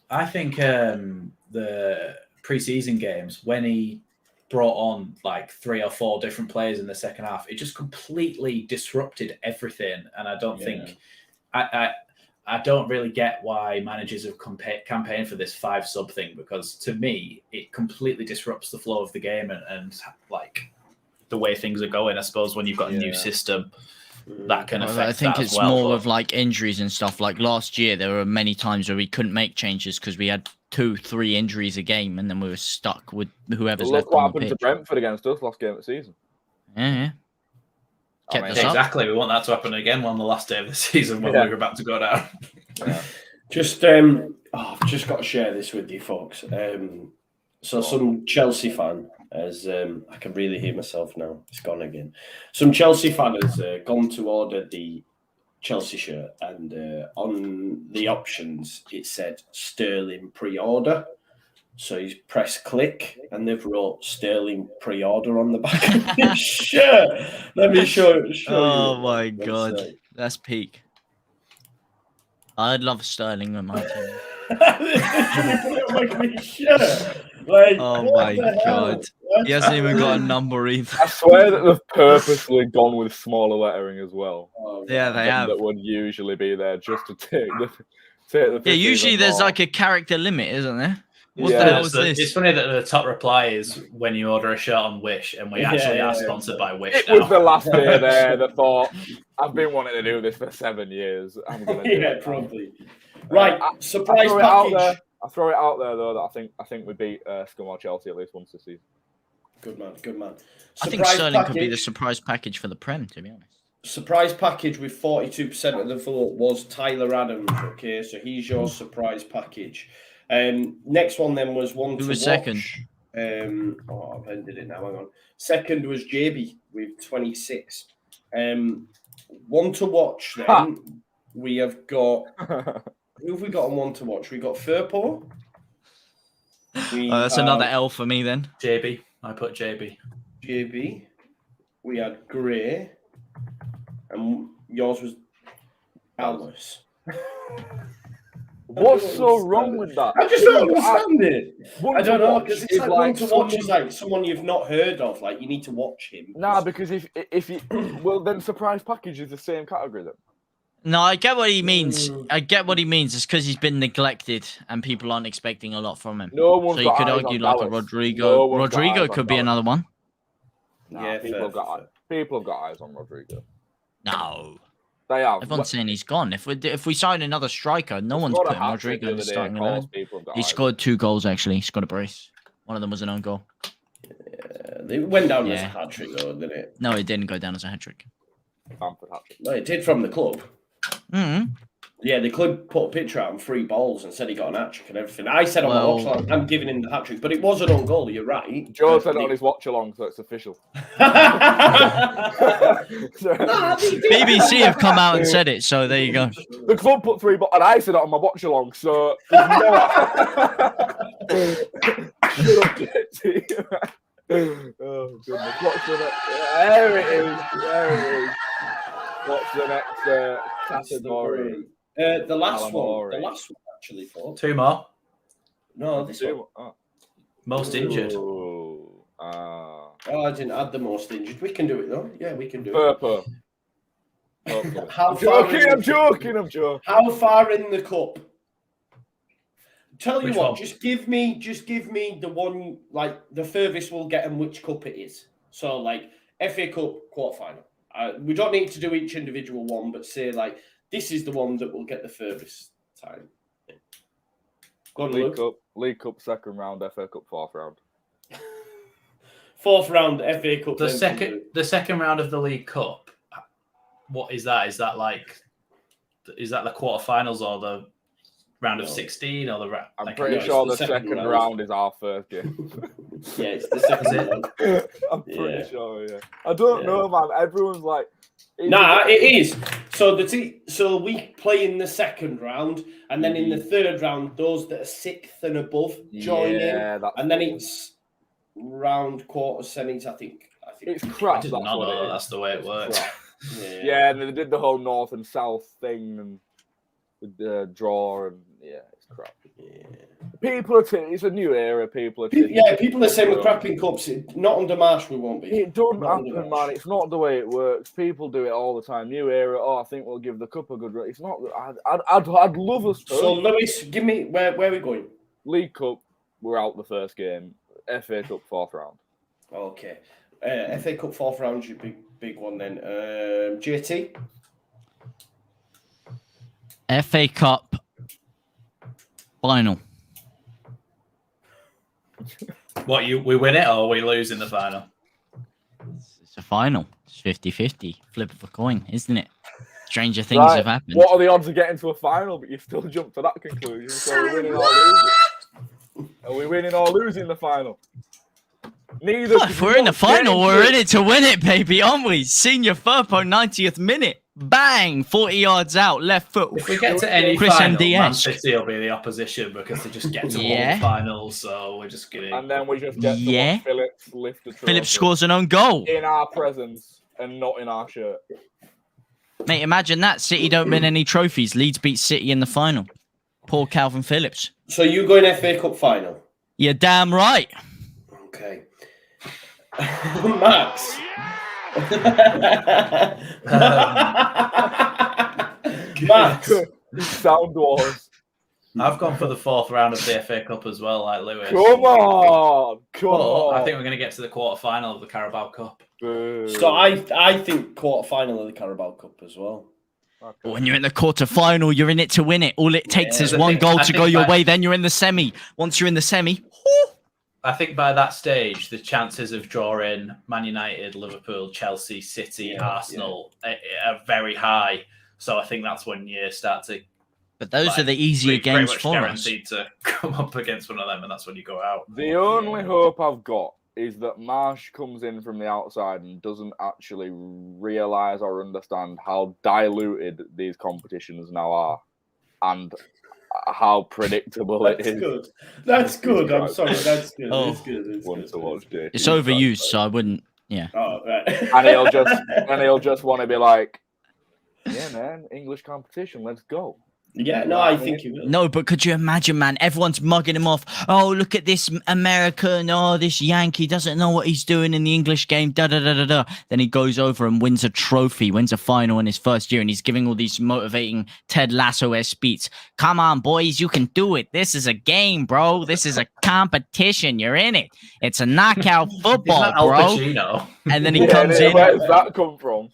I think the pre-season games, when he brought on like 3 or 4 different players in the second half, it just completely disrupted everything. And I don't think I don't really get why managers have campaigned for this 5 sub thing, because to me it completely disrupts the flow of the game and like the way things are going. I suppose when you've got a new system, that can affect. I think it's more of like injuries and stuff. Like last year, there were many times where we couldn't make changes because we had 2-3 injuries a game, and then we were stuck with whoever's left on the pitch. Look what happened to Brentford against us last game of the season. Yeah. Exactly. We want that to happen again on the last day of the season when we're about to go down. Just I've just got to share this with you folks. So some Chelsea fan has I can really hear myself now. It's gone again. Some Chelsea fan has gone to order the Chelsea shirt, and on the options it said Sterling pre-order. So he's pressed click, and they've wrote Sterling pre-order on the back of his shirt. Let me show you. Oh my god, that's peak. I'd love Sterling on my team. Like, oh my god, he hasn't even got a number either. I swear that they've purposely gone with smaller lettering as well. Yeah, they have. That would usually be there just to take the. Yeah, usually there's like a character limit, isn't there? What the hell is this? It's funny that the top reply is when you order a shirt on Wish, and we actually are sponsored by Wish. It was the last day there. They thought, I've been wanting to do this for 7 years. I'm gonna do it. Probably. Right, surprise package. I throw it out there though that I think we beat Scum or Chelsea at least once this season. Good man. I think Sterling could be the surprise package for the Prem, to be honest. Surprise package with 42% of the vote was Tyler Adams. Okay, so he's your surprise package. Next one then was one to watch. Who was second? I've ended it now. Hang on. Second was JB with 26. One to watch then. We have got. Who have we got on one to watch? We got Furpo. That's another L for me then. JB. I put JB. JB. We had Gray. And yours was Alice. What's so wrong with that? I just don't understand it. I don't know, because it's like one to watch is like someone you've not heard of. Like, you need to watch him. Nah, because if you well, then surprise package is the same category then. No, I get what he means. It's because he's been neglected and people aren't expecting a lot from him. So you could argue like a Rodrigo. Rodrigo could be another one. Nah, people have got eyes on Rodrigo. No. They have. Everyone's saying he's gone. If we sign another striker, no one's putting Rodrigo in the starting 11. He scored 2 goals actually. He scored a brace. One of them was an own goal. Yeah, they went down as a hat trick though, didn't it? No, it didn't go down as a hat trick. No, it did from the club. Mm-hmm. Yeah, the club put a picture out on 3 balls and said he got an hat trick and everything. I said on my watch along, I'm giving him the hat trick, but it was an own goal. You're right. Joe said it on his watch along, so it's official. BBC have come out and said it, so there you go. The club put 3 balls, and I said it on my watch along, so. Shut up, JT. Oh goodness! What's the next? There it is. What's the next category? The last one actually. For 2 more. No, this one. Most injured. I didn't add the most injured. We can do it though. Yeah, we can do it. I'm joking. How far in the cup? Tell you what, just give me the one, like the furthest we'll get and which cup it is. So like FA Cup quarterfinal. We don't need to do each individual one, but say like this is the one that will get the furthest time. Go on, League Cup second round, FA Cup 4th round. 4th round FA Cup. The second round of the League Cup. What is that? Is that the quarterfinals or the round of 16 or the? I'm pretty sure the second round is our first game. Yeah, it's the second. I'm pretty sure. Yeah, I don't know, man. Everyone's like, nah, it is. So so we play in the second round, and then in the third round, those that are 6th and above join in, and then it's round quarter semis. I think it's crap. I didn't know that's the way it works. Yeah, and they did the whole north and south thing and with the draw, and it's crap. Yeah. People are it's a new era. People are people are saying we're crapping cups. Not under Marsh, we won't be. It doesn't happen, man. It's not the way it works. People do it all the time. New era. Oh, I think we'll give the cup a good run. It's not. I'd love us to. So Lewis, give me where are we going? League Cup. We're out the first game. FA Cup 4th round. Okay. FA Cup 4th round, your big one then. JT. FA Cup final. What, we win it or we lose in the final? It's a final. It's 50-50. Flip of a coin, isn't it? Stranger things have happened. What are the odds of getting to a final, but you still jump to that conclusion? So we're winning or losing. Are we winning or losing the final? Neither. Well, if we're in the final, we're in it to win it, baby, aren't we? Senior Firpo, 90th minute. Bang! 40 yards out, left foot. If we get to any Chris final, MDS. Man City will be the opposition because they just get to all the finals, so we're just kidding. And then we just get to watch Phillips lift the trophy. Phillips scores an own goal. In our presence and not in our shirt. Mate, imagine that. City don't win any trophies. Leeds beat City in the final. Poor Calvin Phillips. So you going FA Cup final? You're damn right. Okay. Max. Max. Sound wars. I've gone for the 4th round of the FA Cup as well, like Lewis. Come on. I think we're going to get to the quarter final of the Carabao Cup. So I think quarter final of the Carabao Cup as well. Okay. When you're in the quarter final, you're in it to win it. All it takes is one goal to go your way. Then you're in the semi. Once you're in the semi, I think by that stage, the chances of drawing Man United, Liverpool, Chelsea, City, Arsenal are very high. So I think that's when you start to. But those are the easier games for us. Guaranteed to come up against one of them, and that's when you go out. The only hope I've got is that Marsh comes in from the outside and doesn't actually realise or understand how diluted these competitions now are, and how predictable it is. Good. That's good. I'm sorry. That's good. It's good. It's good. Watch it's overused, so I wouldn't. Yeah. Oh, right. and he'll just want to be like, yeah, man, English competition. Let's go. Yeah, no, I think you will. No, but could you imagine, man? Everyone's mugging him off. Oh, look at this American. Oh, this Yankee doesn't know what he's doing in the English game. Da da da da da. Then he goes over and wins a trophy, wins a final in his first year, and he's giving all these motivating Ted Lasso-esque speech. Come on, boys, you can do it. This is a game, bro. This is a competition. You're in it. It's a knockout football, bro. And then he comes in. Where does that come from?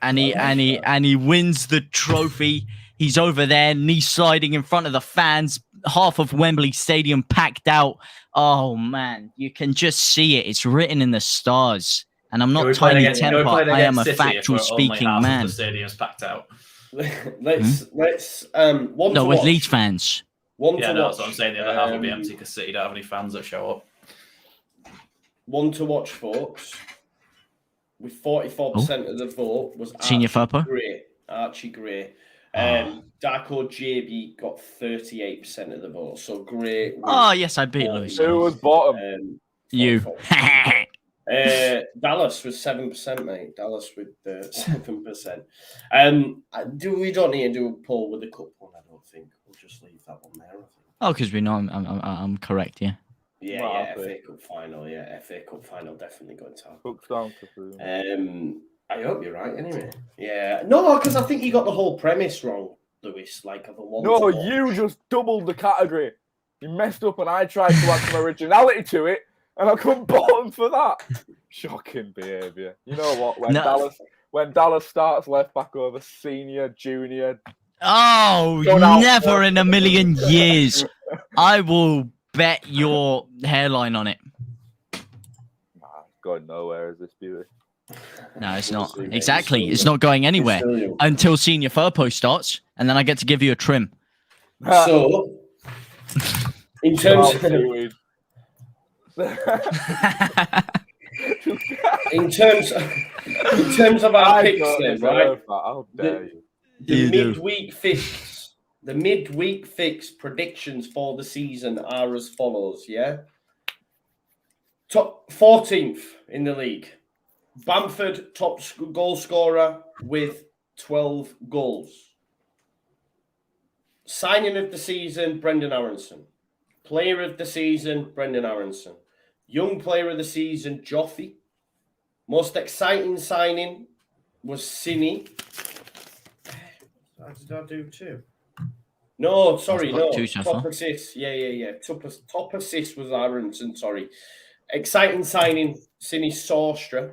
And he wins the trophy. He's over there, knee sliding in front of the fans. Half of Wembley Stadium packed out. Oh, man. You can just see it. It's written in the stars. And I'm not Tiny Temper. I am a factual speaking man. The stadium's packed out. Let's No, with Leeds fans. That's what I'm saying. The other half will be empty because City don't have any fans that show up. One to watch, folks. With 44% of the vote was Senior Firpo. Archie Gray. Darko JB got 38% of the vote. So Gray. Oh, yes, I beat Lewis. Who was bottom? You. Dallas was 7%, mate. Dallas with 7%. We don't need to do a poll with the cup one, I don't think. We'll just leave that one there, I think. Oh, because we know I'm correct, yeah. Yeah, FA Cup final. Yeah, FA Cup final definitely going to happen. Hooks down to I hope you're right. Anyway, yeah, no, because I think you got the whole premise wrong, Lewis. Like of a one. No, you just doubled the category. You messed up, and I tried to add some originality to it, and I couldn't bottom for that. Shocking behaviour. You know what? When Dallas starts left back over senior, junior. Oh, never in a million years. I will bet your hairline on it. Nah, going nowhere is this beauty. No, it's not. Exactly. It's not going anywhere until Senior Firpo starts, and then I get to give you a trim. So, in terms of our picks, then, right? How dare you? The midweek fix predictions for the season are as follows, yeah? Top 14th in the league. Bamford, top goal scorer with 12 goals. Signing of the season, Brendan Aronson. Player of the season, Brendan Aronson. Young player of the season, JUSTJOE. Most exciting signing was Cini. How did I do too? No, sorry, no. Top assist. Yeah. Top assist was Aronson, sorry. Exciting signing, Cini Sostra.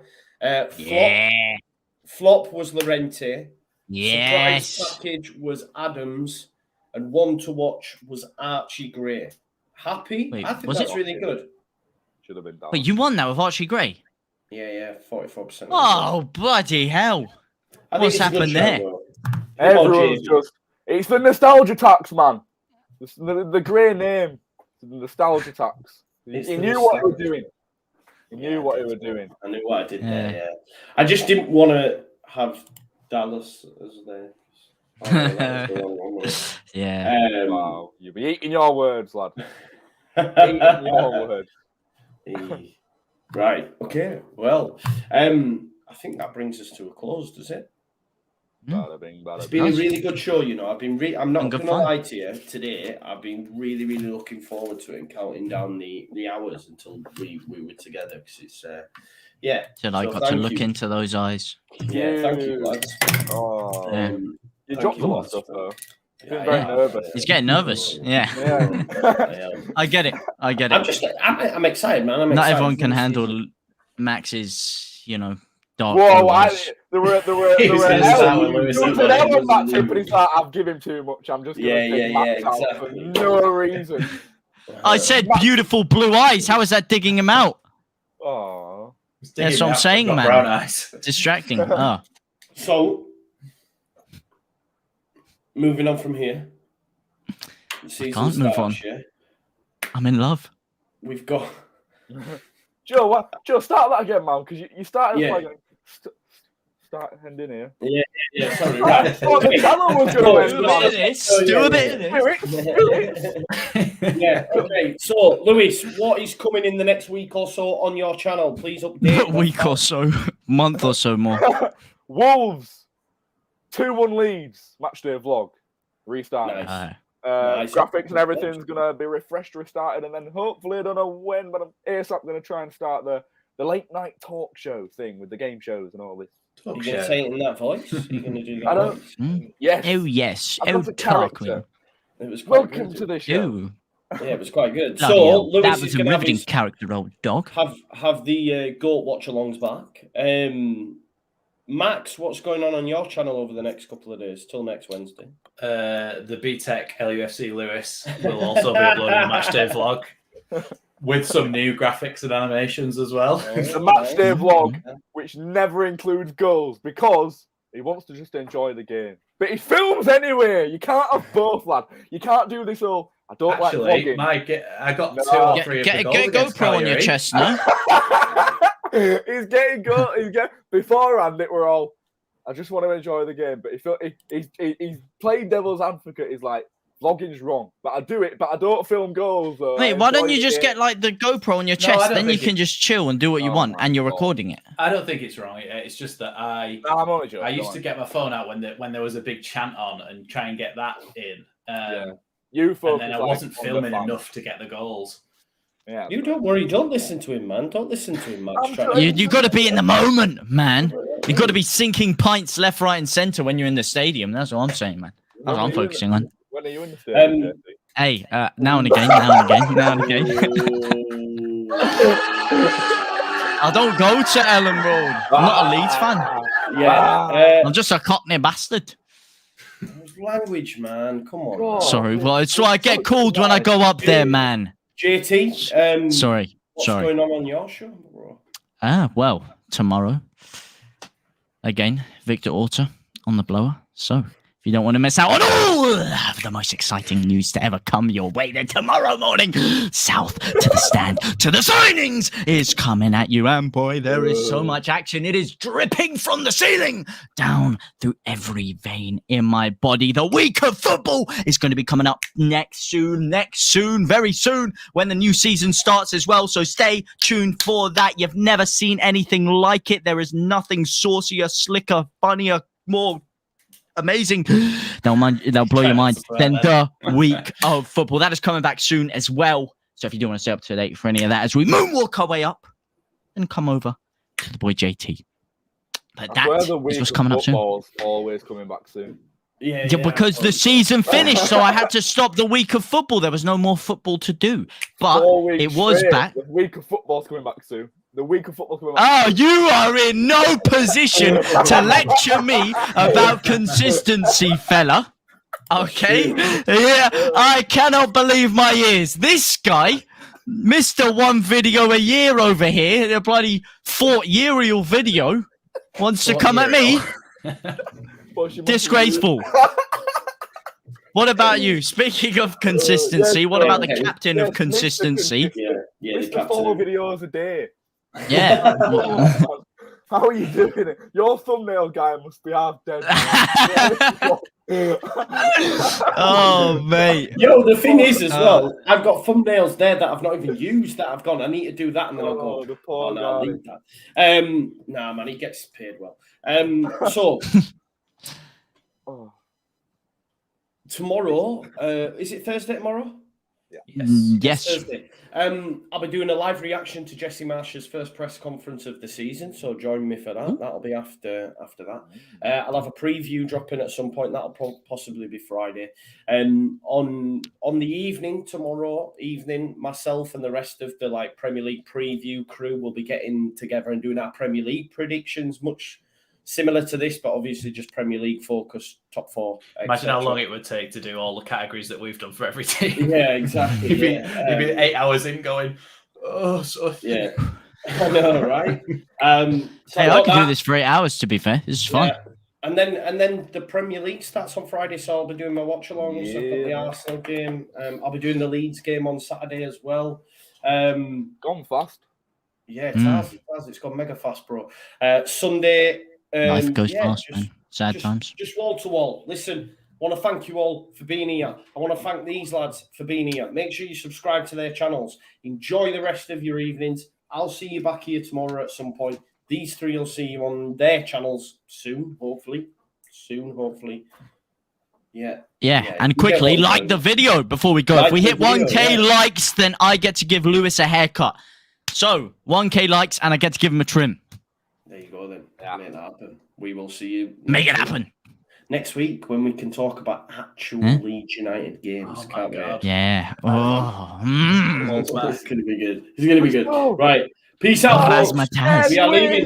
Flop was Llorente. Yes. Surprise package was Adams. And one to watch was Archie Gray. Happy? Wait, I think that's really good. Should have been done. Wait, you won that with Archie Gray? Yeah, 44%. Oh, bloody hell. What's happened there? Everyone's just... It's the nostalgia tax, man. The grey name. The nostalgia tax. He knew what he was doing. He knew what he was doing. I knew what I did there, yeah. I just didn't want to have Dallas as there. Yeah. Wow. You'll be eating your words, lad. Eating your words. Right. Okay. Well, I think that brings us to a close, does it? Bada bing, bada it's been a really good show, you know. I'm not going to lie to you today. I've been really, really looking forward to it and counting down the hours until we were together because it's Till I got to look into those eyes. Yeah, thank you, lads. Oh, you dropped a lot of stuff though. He's very nervous. He's getting nervous. Yeah. I get it. I'm excited, man. Not everyone can handle Max's, dark. Whoa! There were that tip, but he's like, I've given him too much. I'm just going to take Max out for no reason. I said beautiful blue eyes. How is that digging him out? Oh, that's what I'm saying, man. Brown eyes. Distracting. Oh. So, moving on from here. I can't move on. I'm in love. We've got Joe. Joe, start that again, man, because you started like start ending here. Yeah. Sorry, right. The channel was going to Yeah. Okay. So, Lewis, what is coming in the next week or so on your channel? Please update. Week or so, month or so more. Wolves 2-1 Leeds matchday vlog restart. Nice. Graphics and everything's gonna be restarted, and then hopefully I don't know when, but I'm ASAP gonna try and start the late night talk show thing with the game shows and all this. Are you going to say it in that voice? Are you going to do that? I don't. Yes. Oh yes. Oh, Tarquin. It was welcome to the show. Ooh. Yeah, it was quite good. Bloody so hell. Lewis that was a riveting character, old dog. Have the goat watch alongs back. Max, what's going on your channel over the next couple of days till next Wednesday? The BTEC LUFC Lewis will also be uploading a matchday vlog with some new graphics and animations as well. It's a matchday vlog which never includes goals because he wants to just enjoy the game. But he films anyway. You can't have both, lad. You can't do this all. I don't like vlogging. I got 2 or 3 of the goals. Get a GoPro on your chest now. He's getting goal. Beforehand, it were all. I just want to enjoy the game, but he's playing devil's advocate. He's like, vlogging's wrong, but I do it. But I don't film goals. Wait, why don't you just get like the GoPro on your chest? Then you can just chill and do what you want, and you're recording it. I don't think it's wrong. It's just that I used to get my phone out when there was a big chant on and try and get that in. And then I wasn't filming enough to get the goals. Yeah, you don't worry. Don't listen to him, man. Don't listen to him, Max. You got to be in the moment, man. You got to be sinking pints left, right, and centre when you're in the stadium. That's what I'm saying, man. That's what I'm focusing on. When are you in the stadium? Hey, now and again. I don't go to Ellen Road. I'm not a Leeds fan. Yeah, I'm just a Cockney bastard. Language, man. Come on. Sorry, well, it's why I get called when I go up there, man. JT, sorry. What's going on your show, bro? Well, tomorrow, again, Victor Orta on the blower. So, if you don't want to miss out on all of the most exciting news to ever come your way, then tomorrow morning, south to the stand, to the signings is coming at you. And boy, there is so much action. It is dripping from the ceiling down through every vein in my body. The week of football is going to be coming up next soon, very soon, when the new season starts as well. So stay tuned for that. You've never seen anything like it. There is nothing saucier, slicker, funnier, more amazing. They'll blow your mind. Then the week of football that is coming back soon as well. So if you do want to stay up to date for any of that, as we moonwalk our way up and come over to the boy JT. But that is what's coming up soon. Always coming back soon. Yeah, because the season finished, so I had to stop the week of football. There was no more football to do, but it was back. The week of football's coming back soon. The week of football's coming back. Oh, you are in no position to lecture me about consistency, fella. Okay? Yeah, I cannot believe my ears. This guy, Mr. One Video a Year over here, the bloody Fort-Uriel video, wants to come at me. Disgraceful. What about you? Speaking of consistency, what about the captain of consistency? Yeah, the 4 videos a day. Yeah. How are you doing it? Your thumbnail guy must be half dead. Oh, mate. Yo, the thing is as well, I've got thumbnails there that I've not even used that I've gone, I need to do that, and then I'll go, the poor guy. I'll leave that. Nah, man, he gets paid well. So, tomorrow, is it Thursday tomorrow? Yes. Thursday. I'll be doing a live reaction to Jesse Marsh's first press conference of the season, so join me for that. That'll be after that. I'll have a preview dropping at some point. That'll possibly be Friday. On the evening, tomorrow evening, myself and the rest of the Premier League preview crew will be getting together and doing our Premier League predictions, much similar to this, but obviously just Premier League focused, top 4. Imagine how long it would take to do all the categories that we've done for every team. Yeah, exactly. You'd be 8 hours in going, yeah. I know, right? So hey, I can do this for 8 hours, to be fair. This is fun. Yeah. And then the Premier League starts on Friday, so I'll be doing my watch-alongs. I've got the Arsenal game. I'll be doing the Leeds game on Saturday as well. Gone fast. Yeah, it has. It's gone mega fast, bro. Sunday... Life goes fast, man. Sad times. Just wall to wall. Listen, I want to thank you all for being here. I want to thank these lads for being here. Make sure you subscribe to their channels. Enjoy the rest of your evenings. I'll see you back here tomorrow at some point. These 3 will see you on their channels soon, hopefully. Yeah. And quickly, like the video before we go. If we hit 1K likes, then I get to give Lewis a haircut. So, 1K likes, and I get to give him a trim. There you go then. Make that happen. We will see you. Make it happen. Next week when we can talk about actual Leeds United games. Can't wait. Yeah. It's going to be good. Right. Peace out. Razzmatazz. We are leaving.